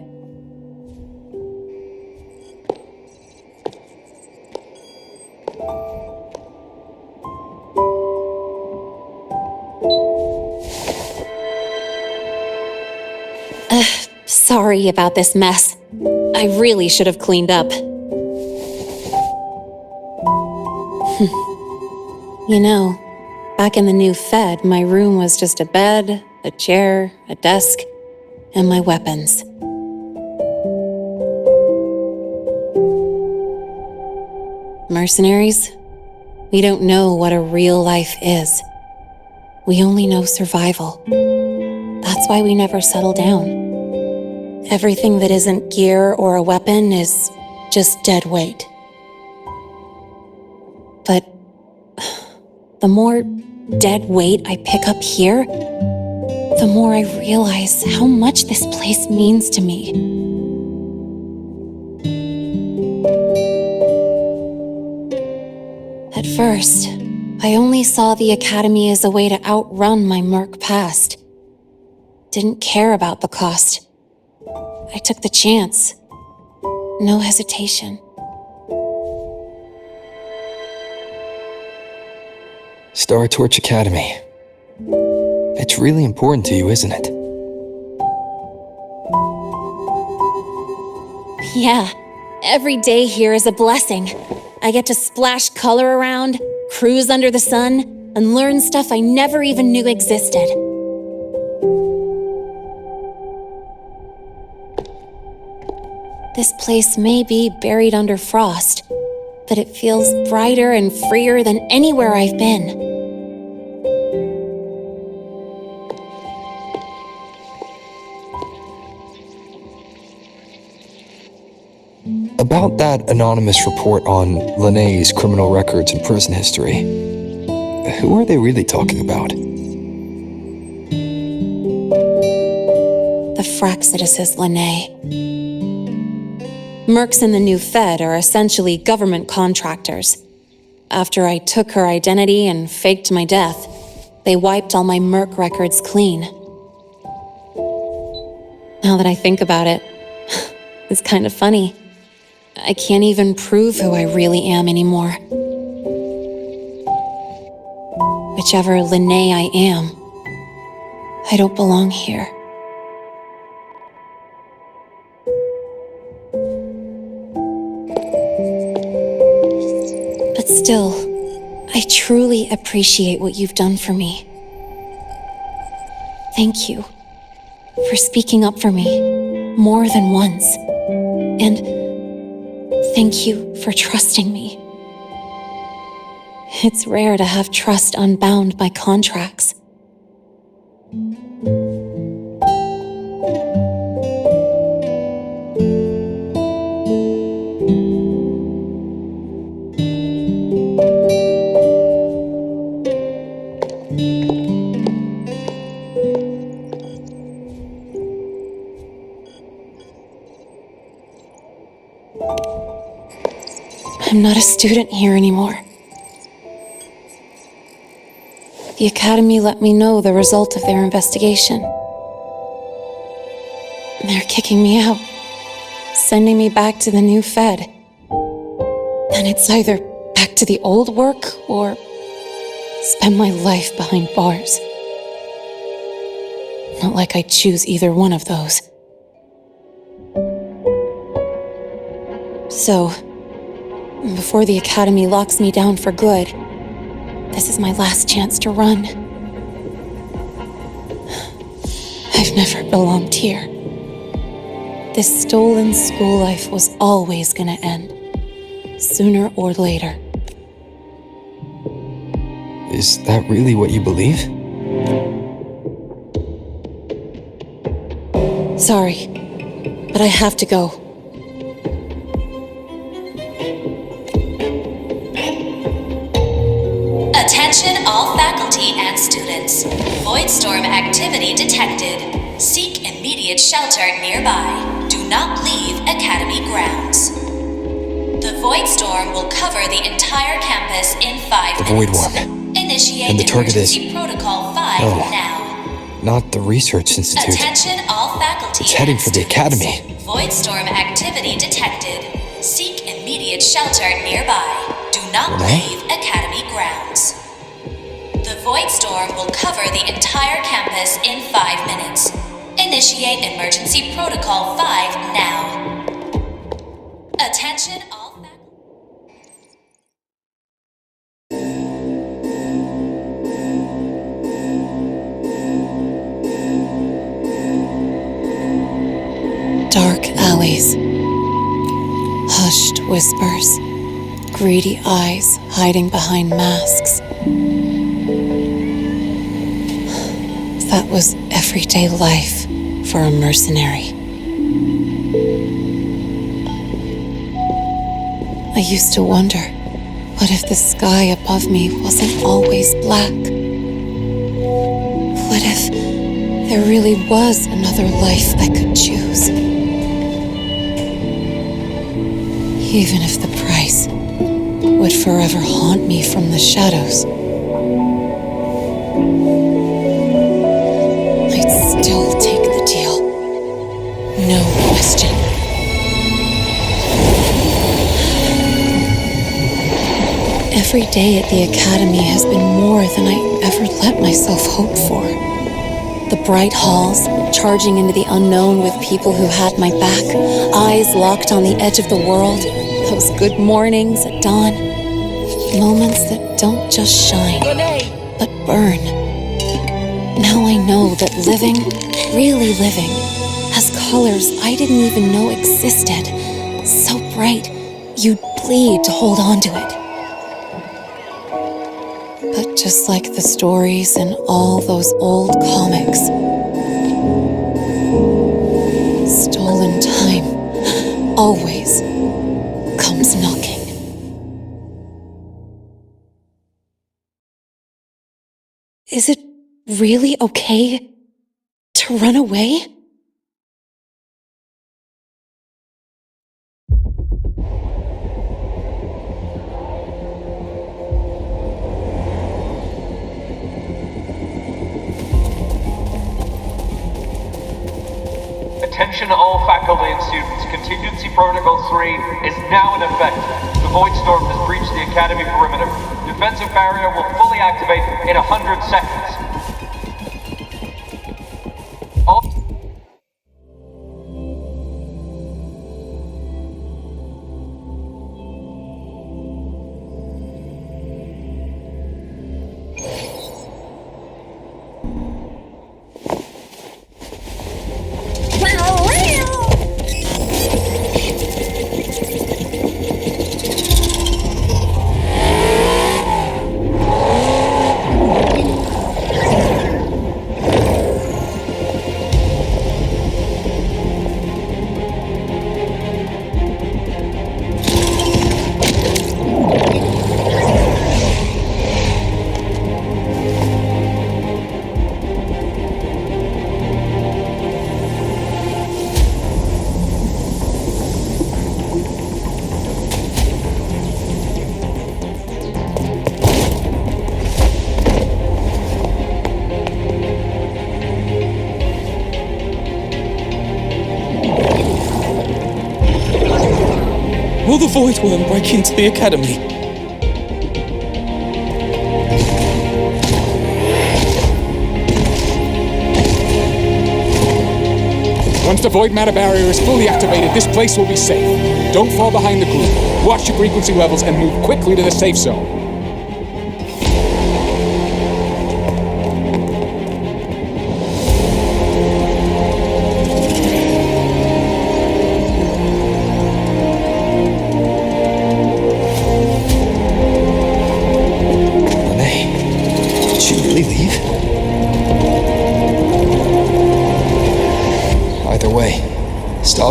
Sorry about this mess. I really should have cleaned up. You know, back in the new Fed, my room was just a bed, a chair, a desk, and my weapons. Mercenaries, we don't know what a real life is. We only know survival. That's why we never settle down. Everything that isn't gear or a weapon is just dead weight. But the more dead weight I pick up here, the more I realize how much this place means to me. At first, I only saw the Academy as a way to outrun my merc past. Didn't care about the cost. I took the chance. No hesitation. Star Torch Academy. It's really important to you, isn't it? Yeah, every day here is a blessing. I get to splash color around, cruise under the sun, and learn stuff I never even knew existed. This place may be buried under frost, but it feels brighter and freer than anywhere I've been. About that anonymous report on Linné's criminal records and prison history, who are they really talking about? The Fraxidus' Linné. Mercs in the new Fed are essentially government contractors. After I took her identity and faked my death, they wiped all my merc records clean. Now that I think about it, it's kind of funny. I can't even prove who I really am anymore. Whichever Linné I am, I don't belong here. But still, I truly appreciate what you've done for me. Thank you for speaking up for me more than once. And thank you for trusting me. It's rare to have trust unbound by contracts. I'm not a student here anymore. The Academy let me know the result of their investigation. They're kicking me out, sending me back to the new Fed. And it's either back to the old work or spend my life behind bars. Not like I'd choose either one of those. So, before the Academy locks me down for good, this is my last chance to run. I've never belonged here. This stolen school life was always gonna end, sooner or later. Is that really what you believe? Sorry, but I have to go. Attention all faculty and students. Voidstorm activity detected. Seek immediate shelter nearby. Do not leave Academy grounds. The Voidstorm will cover the entire campus in 5 The minutes. Void Worm. Initiate And the target is... emergency protocol 5 now. Not the Research Institute. Attention all faculty It's heading and for the students. Academy. Voidstorm activity detected. Seek immediate shelter nearby. Do not Renee? leave Academy grounds. The Voidstorm will cover the entire campus in 5 minutes. Initiate emergency protocol 5 now. Attention all Dark alleys, hushed whispers, greedy eyes hiding behind masks. That was everyday life for a mercenary. I used to wonder, what if the sky above me wasn't always black? What if there really was another life I could choose? Even if the price would forever haunt me from the shadows, I'd still take the deal. No question. Every day at the Academy has been more than I ever let myself hope for. The bright halls, charging into the unknown with people who had my back, eyes locked on the edge of the world, those good mornings at dawn, moments that don't just shine, but burn. Now I know that living, really living, has colors I didn't even know existed, so bright you'd bleed to hold on to it. But just like the stories in all those old comics, stolen time always comes knocking. Is it really okay to run away? Attention all faculty and students. Contingency Protocol 3 is now in effect. The Voidstorm has breached the Academy perimeter. Defensive barrier will fully activate in 100 seconds. Will the Void Worm break into the Academy? Once the void matter barrier is fully activated, this place will be safe. Don't fall behind the group. Watch your frequency levels and move quickly to the safe zone.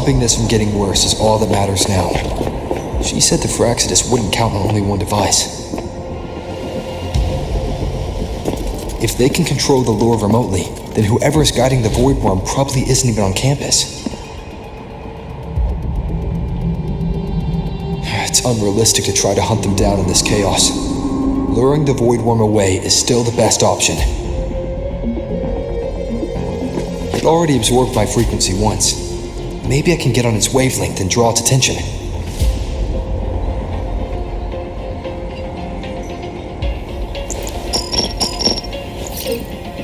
stopping this from getting worse is all that matters now. She said the Phyrexidus wouldn't count on only one device. If they can control the lure remotely, then whoever is guiding the Void Worm probably isn't even on campus. It's unrealistic to try to hunt them down in this chaos. Luring the Void Worm away is still the best option. It already absorbed my frequency once. Maybe I can get on its wavelength and draw its attention.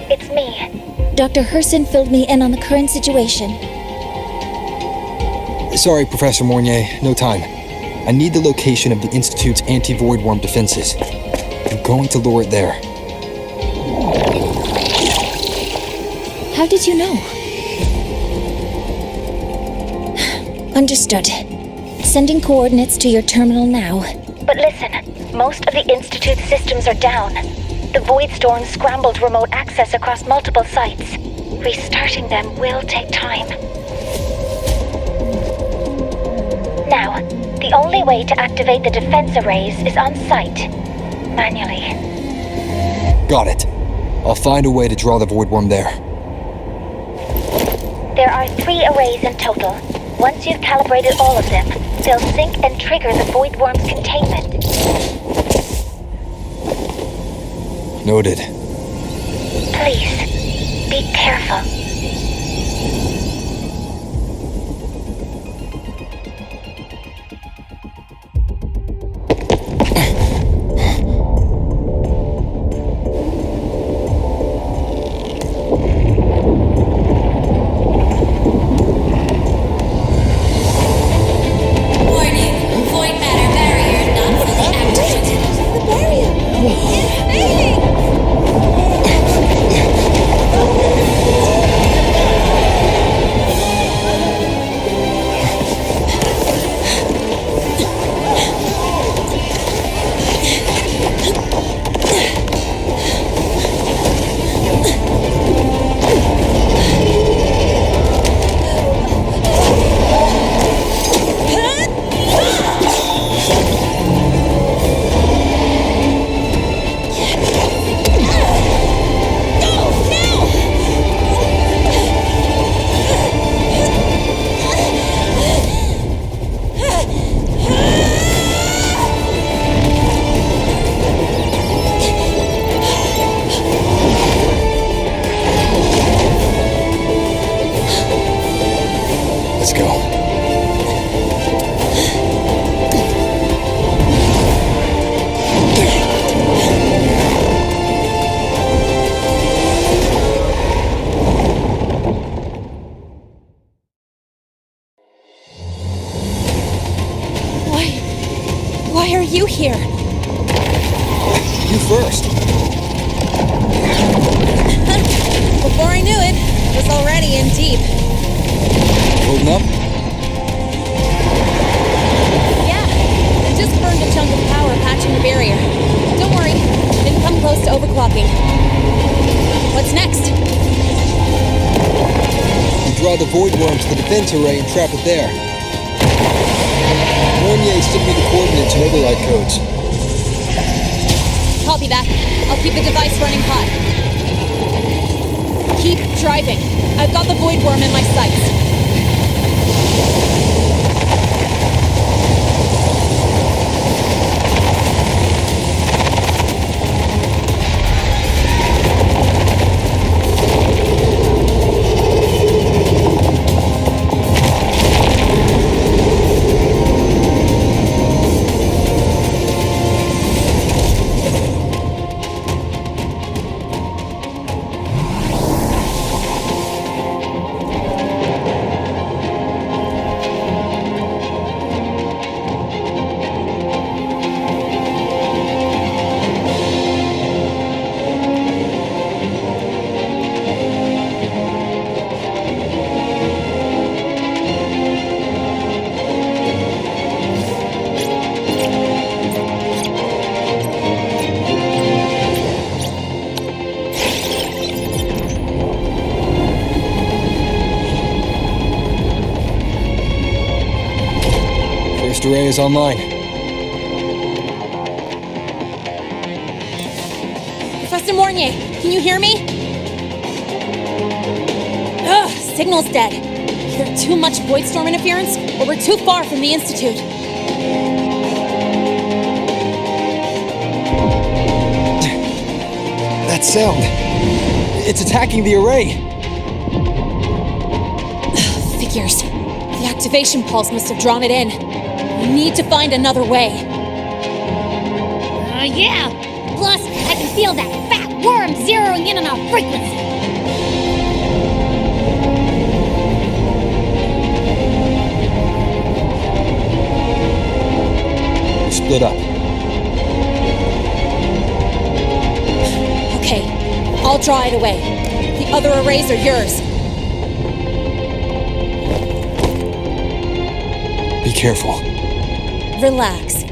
It's me. Dr. Herson filled me in on the current situation. Sorry, Professor Mornier, no time. I need the location of the Institute's anti-Void Worm defenses. I'm going to lure it there. How did you know? Understood. Sending coordinates to your terminal now. But listen, most of the Institute's systems are down. The Void Storm scrambled remote access across multiple sites. Restarting them will take time. Now, the only way to activate the defense arrays is on site. Manually. Got it. I'll find a way to draw the Void Worm there. There are 3 arrays in total. Once you've calibrated all of them, they'll sync and trigger the Void Worm's containment. Noted. Please, be careful. Why are you here? You first. Before I knew it, I was already in deep. Holding up? Yeah, I just burned a chunk of power patching the barrier. Don't worry, didn't come close to overclocking. What's next? You draw the Void Worm to the defense array and trap it there. Mornier sent me the coordinates and override codes. Copy that. I'll keep the device running hot. Keep driving. I've got the Void Worm in my sights. First array is online. Professor Mornier, can you hear me? Ugh, signal's dead. Either too much void storm interference, or we're too far from the Institute. That sound. It's attacking the array. Figures. The activation pulse must have drawn it in. We need to find another way. Yeah! Plus, I can feel that fat worm zeroing in on our frequency. We're split up. Okay, I'll draw it away. The other arrays are yours. Be careful. Relax.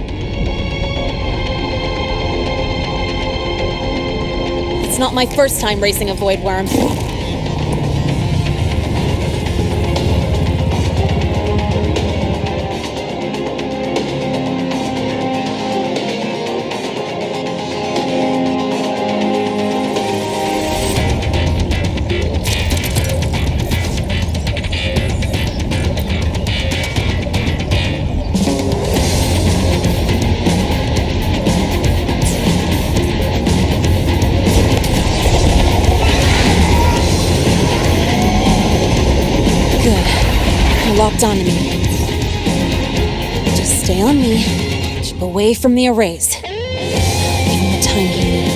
It's not my first time racing a void worm. Locked onto me. Just stay on me. Keep away from the arrays. Give him the time he needs.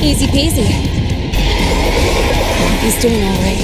Easy peasy. He's doing all right.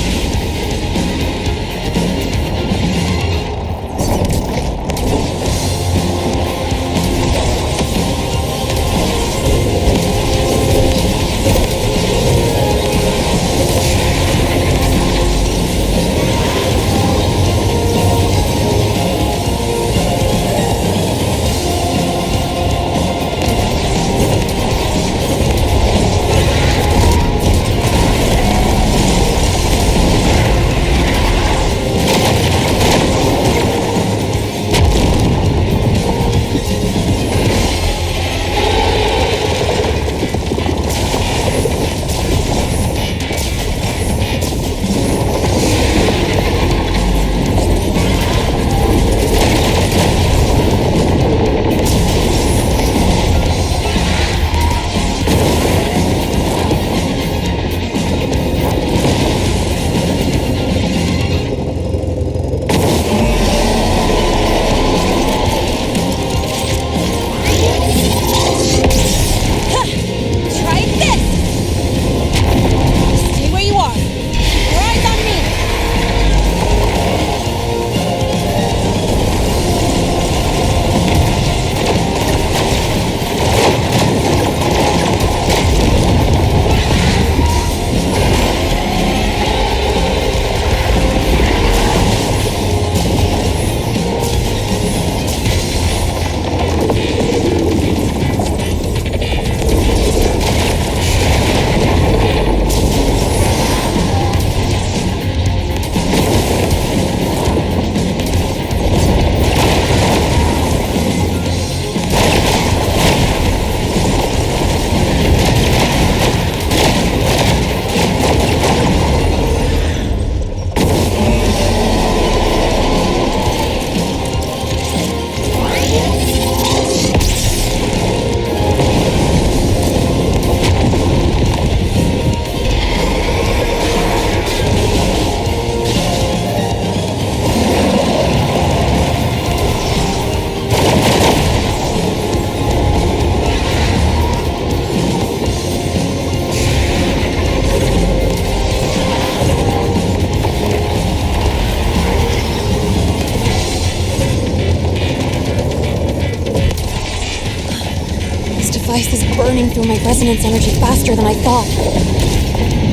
device is burning through my resonance energy faster than I thought.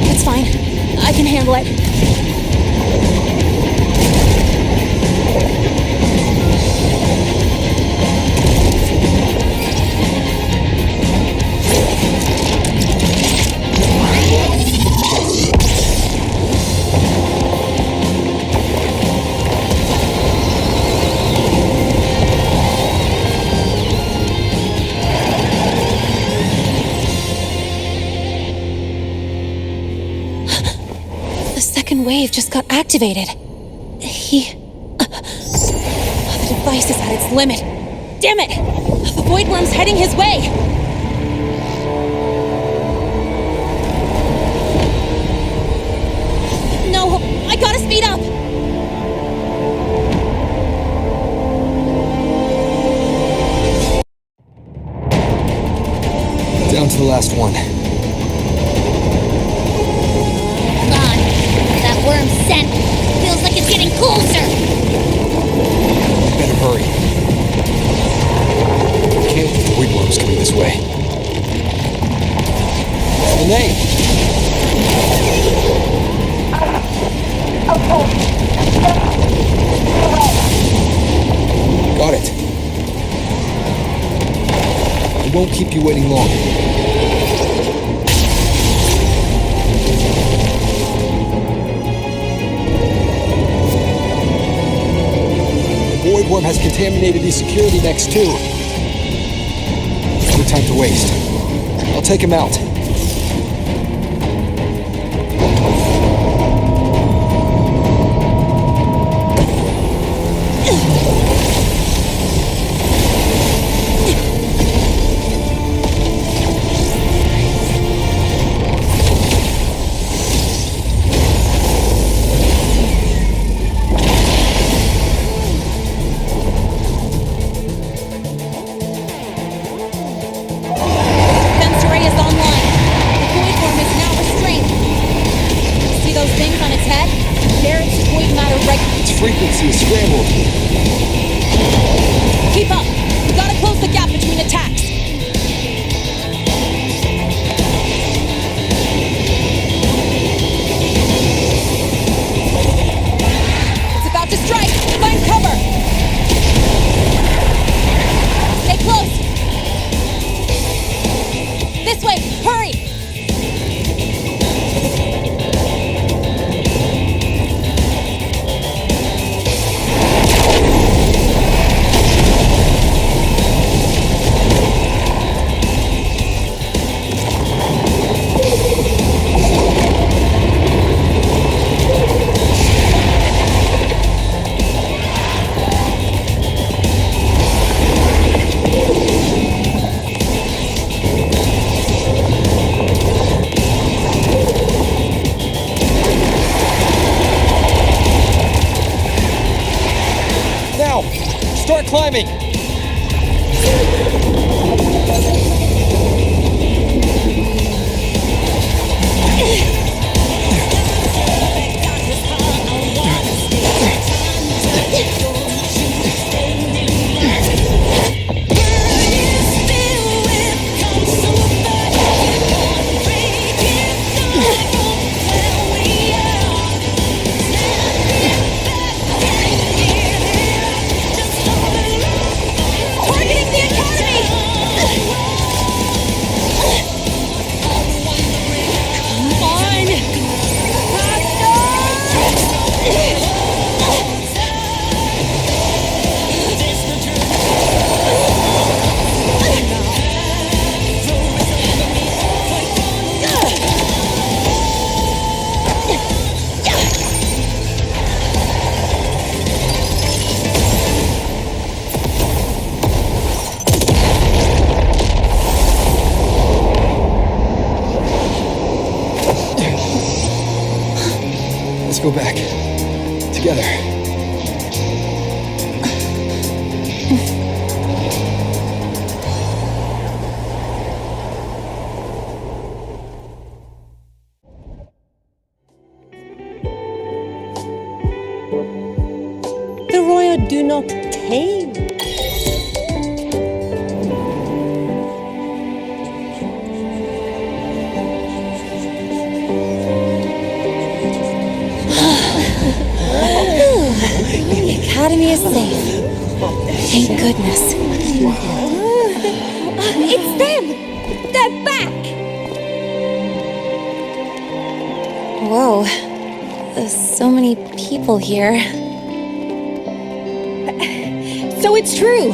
It's fine. I can handle it. Wave just got activated. The device is at its limit. Damn it! The void worm's heading his way! No, I gotta speed up! Down to the last one. Worm's scent feels like it's getting closer. Better hurry. Can't get the void worms coming this way. Renee! Got it. I won't keep you waiting long. The void worm has contaminated these security necks too. No time to waste. I'll take him out. Frequency is scrambled. Keep up! We gotta close the gap between attacks! It's about to strike! Find cover! Stay close! This way! Hurry! Start climbing! Let's go back. Together. The royal do not tame. She is safe. Thank goodness. It's them! They're back! Whoa. There's so many people here. So it's true!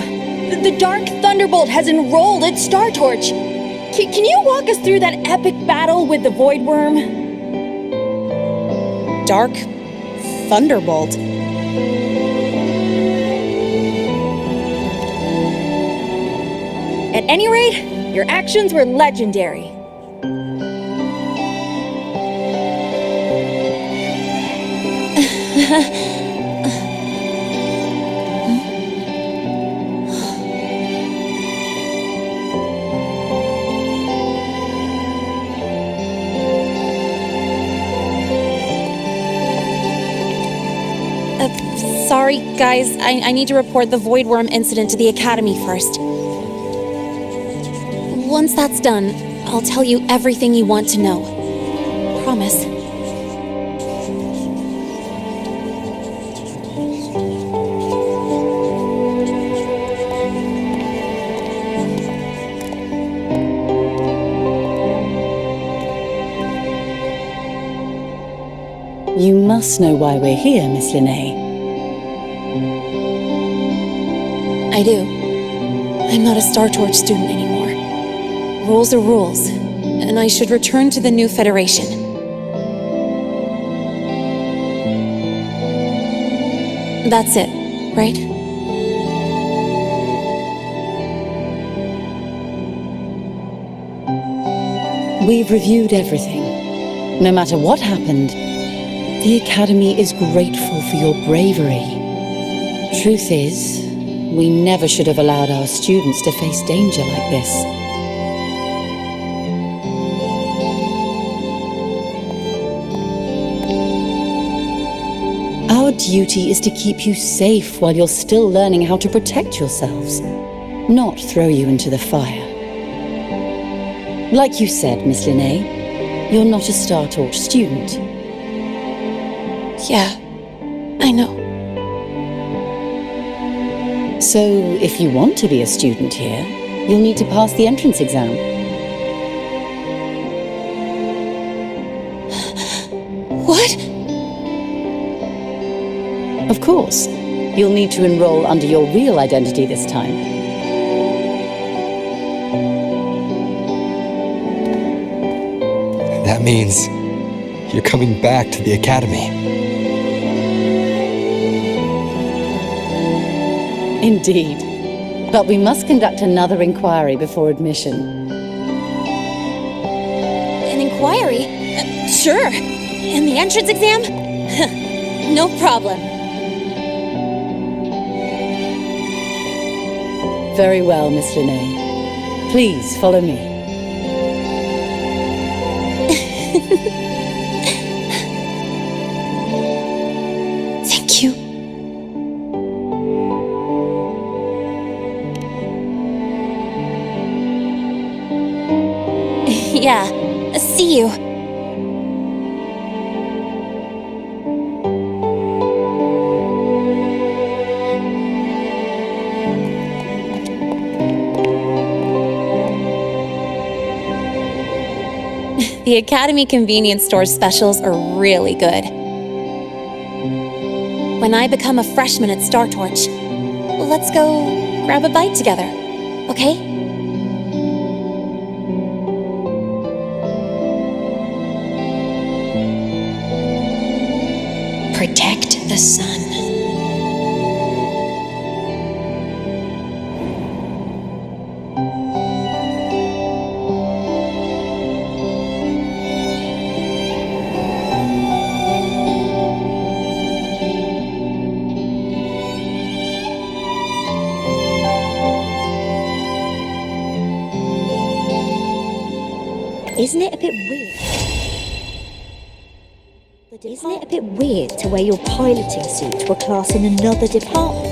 The Dark Thunderbolt has enrolled at Star Torch! Can you walk us through that epic battle with the Void Worm? Dark Thunderbolt? At any rate, your actions were legendary. Sorry, guys. I need to report the Void Worm incident to the Academy first. Once that's done, I'll tell you everything you want to know. Promise. You must know why we're here, Miss Linnae. I do. I'm not a Star Torch student anymore. Rules are rules, and I should return to the new Federation. That's it, right? We've reviewed everything. No matter what happened, the Academy is grateful for your bravery. Truth is, we never should have allowed our students to face danger like this. Our duty is to keep you safe while you're still learning how to protect yourselves, not throw you into the fire. Like you said, Miss Linnae, you're not a Star Torch student. Yeah, I know. So, if you want to be a student here, you'll need to pass the entrance exam. What? Of course. You'll need to enroll under your real identity this time. That means you're coming back to the Academy. Indeed. But we must conduct another inquiry before admission. An inquiry? Sure. And the entrance exam? No problem. Very well, Miss Linnae. Please follow me. Thank you. Yeah, see you. The Academy convenience store specials are really good. When I become a freshman at Star Torch, let's go grab a bite together, okay? Protect the sun. Isn't it a bit weird? Isn't it a bit weird to wear your piloting suit to a class in another department?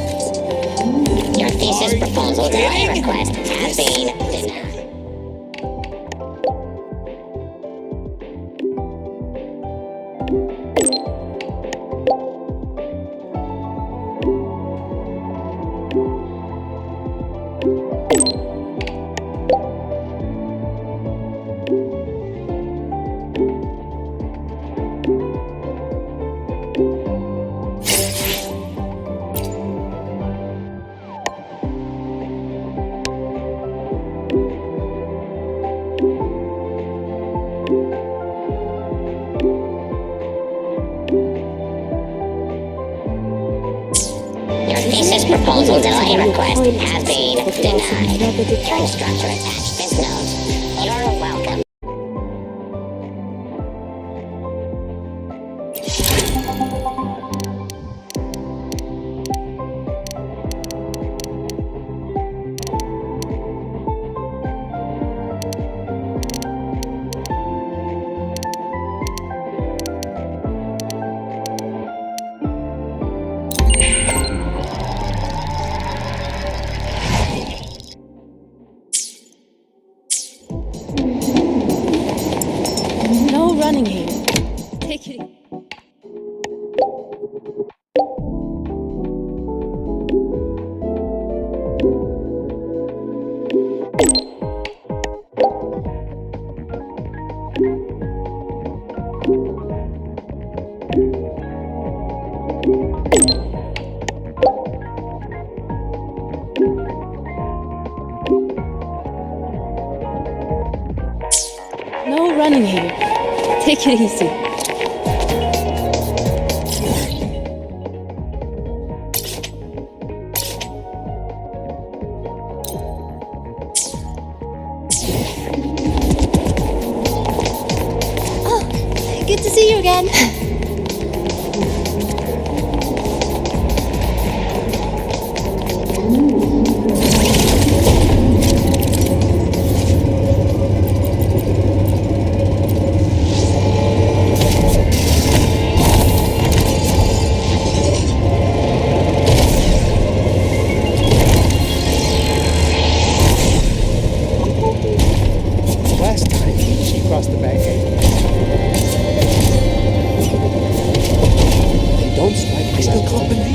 Your thesis proposal drawing request has been denied. Your thesis proposal delay request has been denied. Your instructor attached this note. You're welcome. No running here. Take it. No running here. Take it easy. Oh, good to see you again. Last time, she crossed the back gate. And don't strike, I still can't believe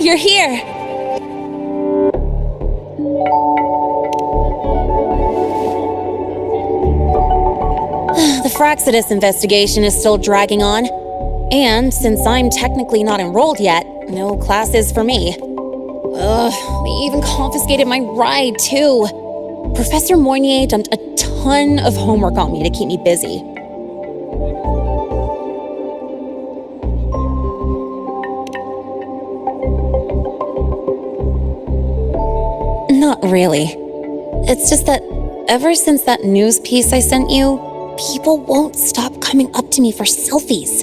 You're here. The Fraxidus investigation is still dragging on. And since I'm technically not enrolled yet, no classes for me. Ugh, they even confiscated my ride, too. Professor Mournier dumped a ton of homework on me to keep me busy. Not really. It's just that ever since that news piece I sent you, people won't stop coming up to me for selfies.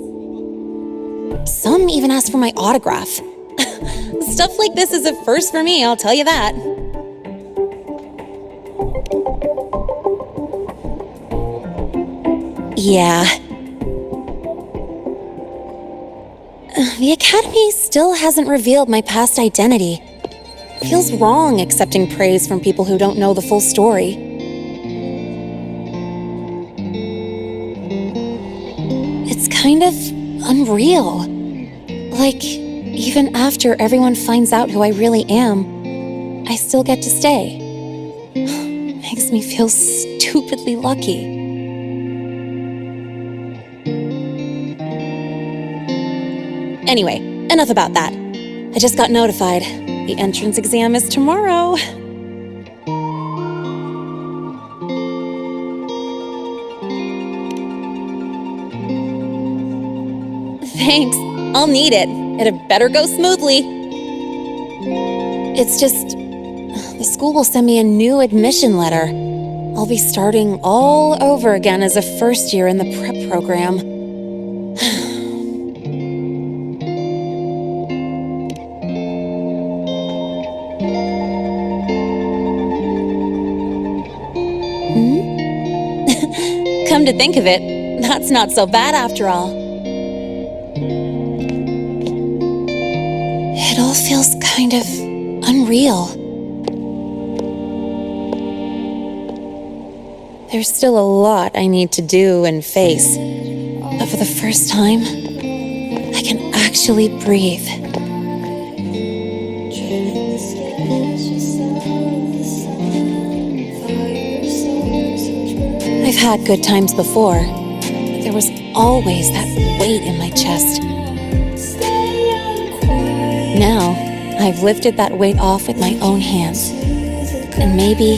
Some even ask for my autograph. Stuff like this is a first for me, I'll tell you that. Yeah. The Academy still hasn't revealed my past identity. Feels wrong accepting praise from people who don't know the full story. It's kind of unreal. Like, even after everyone finds out who I really am, I still get to stay. Makes me feel stupidly lucky. Anyway, enough about that. I just got notified. The entrance exam is tomorrow. Thanks. I'll need it. It had better go smoothly. It's just, the school will send me a new admission letter. I'll be starting all over again as a first year in the prep program. Come to think of it, that's not so bad after all. It all feels kind of unreal. There's still a lot I need to do and face, but for the first time, I can actually breathe. I've had good times before, but there was always that weight in my chest. Now, I've lifted that weight off with my own hands. And maybe,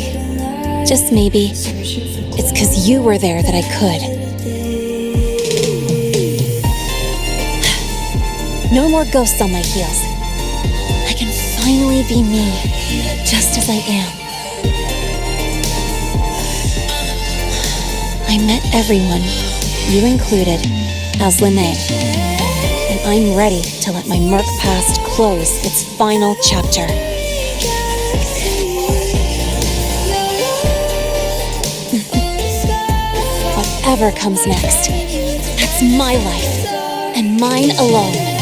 just maybe, it's 'cause you were there that I could. No more ghosts on my heels. I can finally be me, just as I am. I met everyone, you included, as Lene. And I'm ready to let my murk past close its final chapter. Whatever comes next, that's my life, and mine alone.